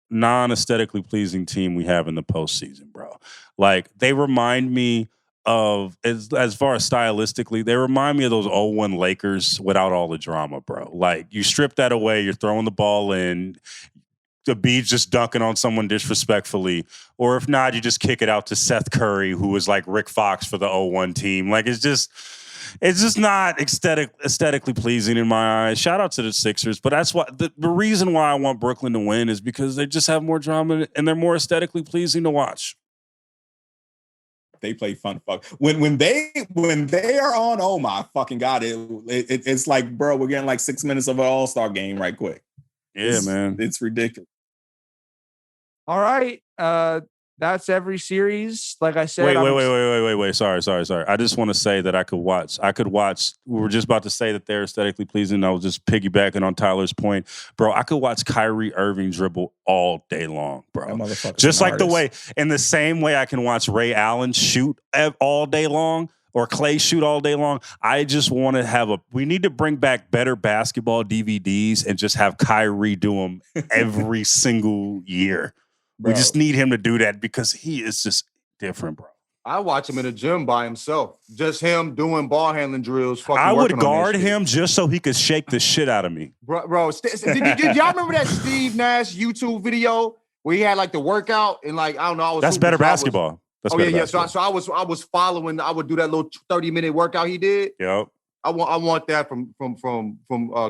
non-aesthetically pleasing team we have in the postseason, bro. Like, they remind me of, as far as stylistically, they remind me of those 0-1 Lakers without all the drama, bro. Like, you strip that away, you're throwing the ball in, the beat just dunking on someone disrespectfully, or if not, you just kick it out to Seth Curry, who was like Rick Fox for the 0-1 team. Like, it's just not aesthetically pleasing in my eyes. Shout out to the Sixers, but that's why the reason why I want Brooklyn to win is because they just have more drama and they're more aesthetically pleasing to watch. They play fun fuck when they are on. Oh my fucking god! It's like, bro, we're getting like 6 minutes of an All-Star game right quick. Yeah, man, it's ridiculous. All right, that's every series. Like I said, wait. Sorry. I just want to say that I could watch. We were just about to say that they're aesthetically pleasing. I was just piggybacking on Tyler's point, bro. I could watch Kyrie Irving dribble all day long, bro. Just like the way, in the same way I can watch Ray Allen shoot all day long, or Clay shoot all day long. I just want to we need to bring back better basketball DVDs and just have Kyrie do them every single year. Bro. We just need him to do that because he is just different, bro. I watch him in the gym by himself. Just him doing ball handling drills. I would guard him just so he could shake the shit out of me. Bro, did y'all remember that Steve Nash YouTube video where he had like the workout and like, I don't know. That's better basketball. Yeah. So I was following. I would do that little 30-minute workout he did. Yep. I want that from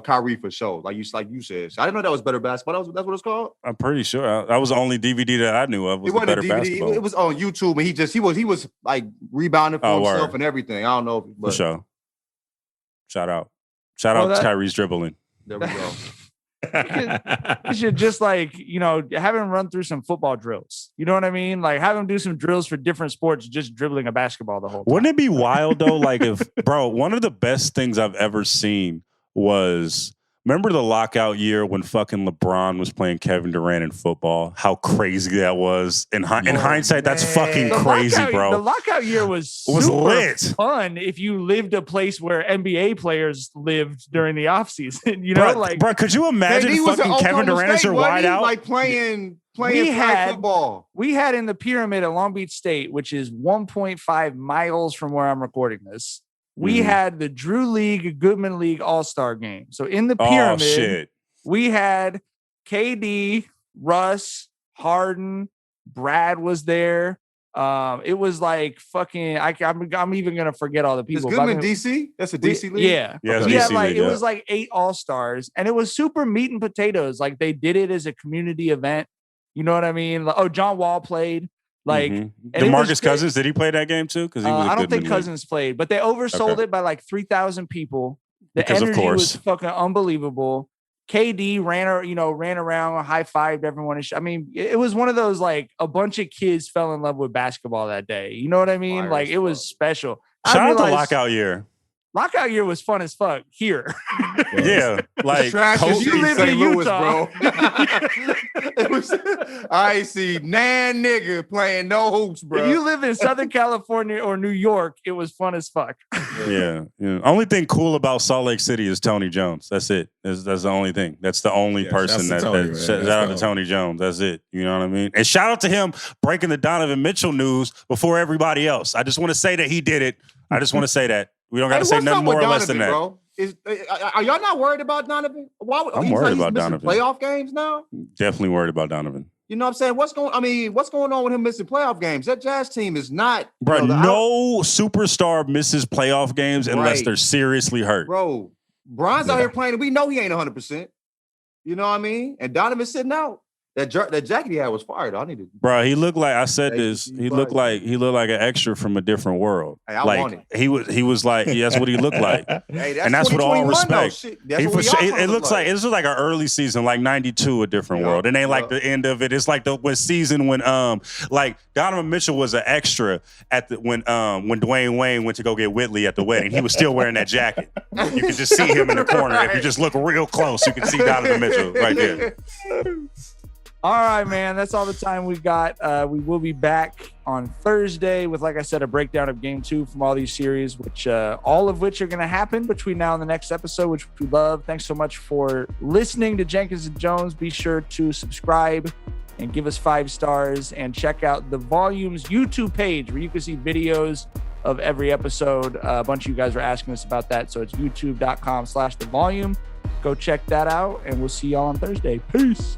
Kyrie for sure. Like you said. So I didn't know that was better basketball. That's what it's called. I'm pretty sure that was the only DVD that I knew of. It wasn't better a DVD. Basketball. It was on YouTube, and he was like rebounding for himself and everything. I don't know. For sure. Shout out to Kyrie's dribbling. There we go. You should just like, have him run through some football drills. You know what I mean? Like, have him do some drills for different sports, just dribbling a basketball the whole time. Wouldn't it be wild though? Like, if, bro, one of the best things I've ever seen was, remember the lockout year when fucking LeBron was playing Kevin Durant in football? How crazy that was. In hindsight, that's fucking crazy, bro. The lockout year was lit. Fun if you lived a place where NBA players lived during the offseason. Bro, could you imagine fucking Kevin Durant as your wideout? Like playing football. We had in the Pyramid at Long Beach State, which is 1.5 miles from where I'm recording this. We had the Drew League, Goodman League All-Star game. So in the Pyramid, we had KD, Russ, Harden, Brad was there. It was like fucking. I'm even gonna forget all the people. Is Goodman DC? That's a DC league. Yeah. We had like it was like 8 All-Stars, and it was super meat and potatoes. Like, they did it as a community event. You know what I mean? Like, John Wall played. Like, DeMarcus Cousins, did he play that game too? Because I don't think Cousins played, but they oversold it by like 3,000 people. The energy was fucking unbelievable. KD ran around, high-fived everyone. I mean, it was one of those, like, a bunch of kids fell in love with basketball that day. You know what I mean? Like, it was special. Shout out to lockout year. Lockout year was fun as fuck here. Yeah, like, you live in Utah, bro. I see nan nigga playing no hoops, bro. If you live in Southern California or New York, it was fun as fuck. Yeah. Only thing cool about Salt Lake City is Tony Jones. That's it. That's the only thing. That's the only person shout out to Tony Jones. That's it. You know what I mean? And shout out to him breaking the Donovan Mitchell news before everybody else. I just want to say that he did it. I just want to say that. We don't got to say nothing more or less than that. Bro? Are y'all not worried about Donovan? I'm worried about Donovan. Playoff games now? Definitely worried about Donovan. You know what I'm saying? What's going on with him missing playoff games? That Jazz team is not... Bro, no superstar misses playoff games unless they're seriously hurt. Bro, Bron's out here playing, and we know he ain't 100%. You know what I mean? And Donovan's sitting out. That jacket he had was fired. I needed. Bro, he looked like I said Hey, this. he He looked like an extra from a different world. Hey, I want Like it. he was like that's what he looked like. Hey, And that's with all 2021 though. respect. Shit, that's He what for we sure, all it trying to looks look like this is like an early season, like 92, a different Yeah, world. It ain't like yeah. the end of it. It's like the season when like Donovan Mitchell was an extra at the when Dwayne Wayne went to go get Whitley at the wedding. He was still wearing that jacket. You can just see him in the corner. If you just look real close, you can see Donovan Mitchell right there. All right, man. That's all the time we got. We will be back on Thursday with, like I said, a breakdown of Game 2 from all these series, which all of which are going to happen between now and the next episode, which we love. Thanks so much for listening to Jenkins and Jonez. Be sure to subscribe and give us 5 stars and check out the Volumes YouTube page where you can see videos of every episode. A bunch of you guys are asking us about that. So it's youtube.com/thevolume. Go check that out, and we'll see y'all on Thursday. Peace.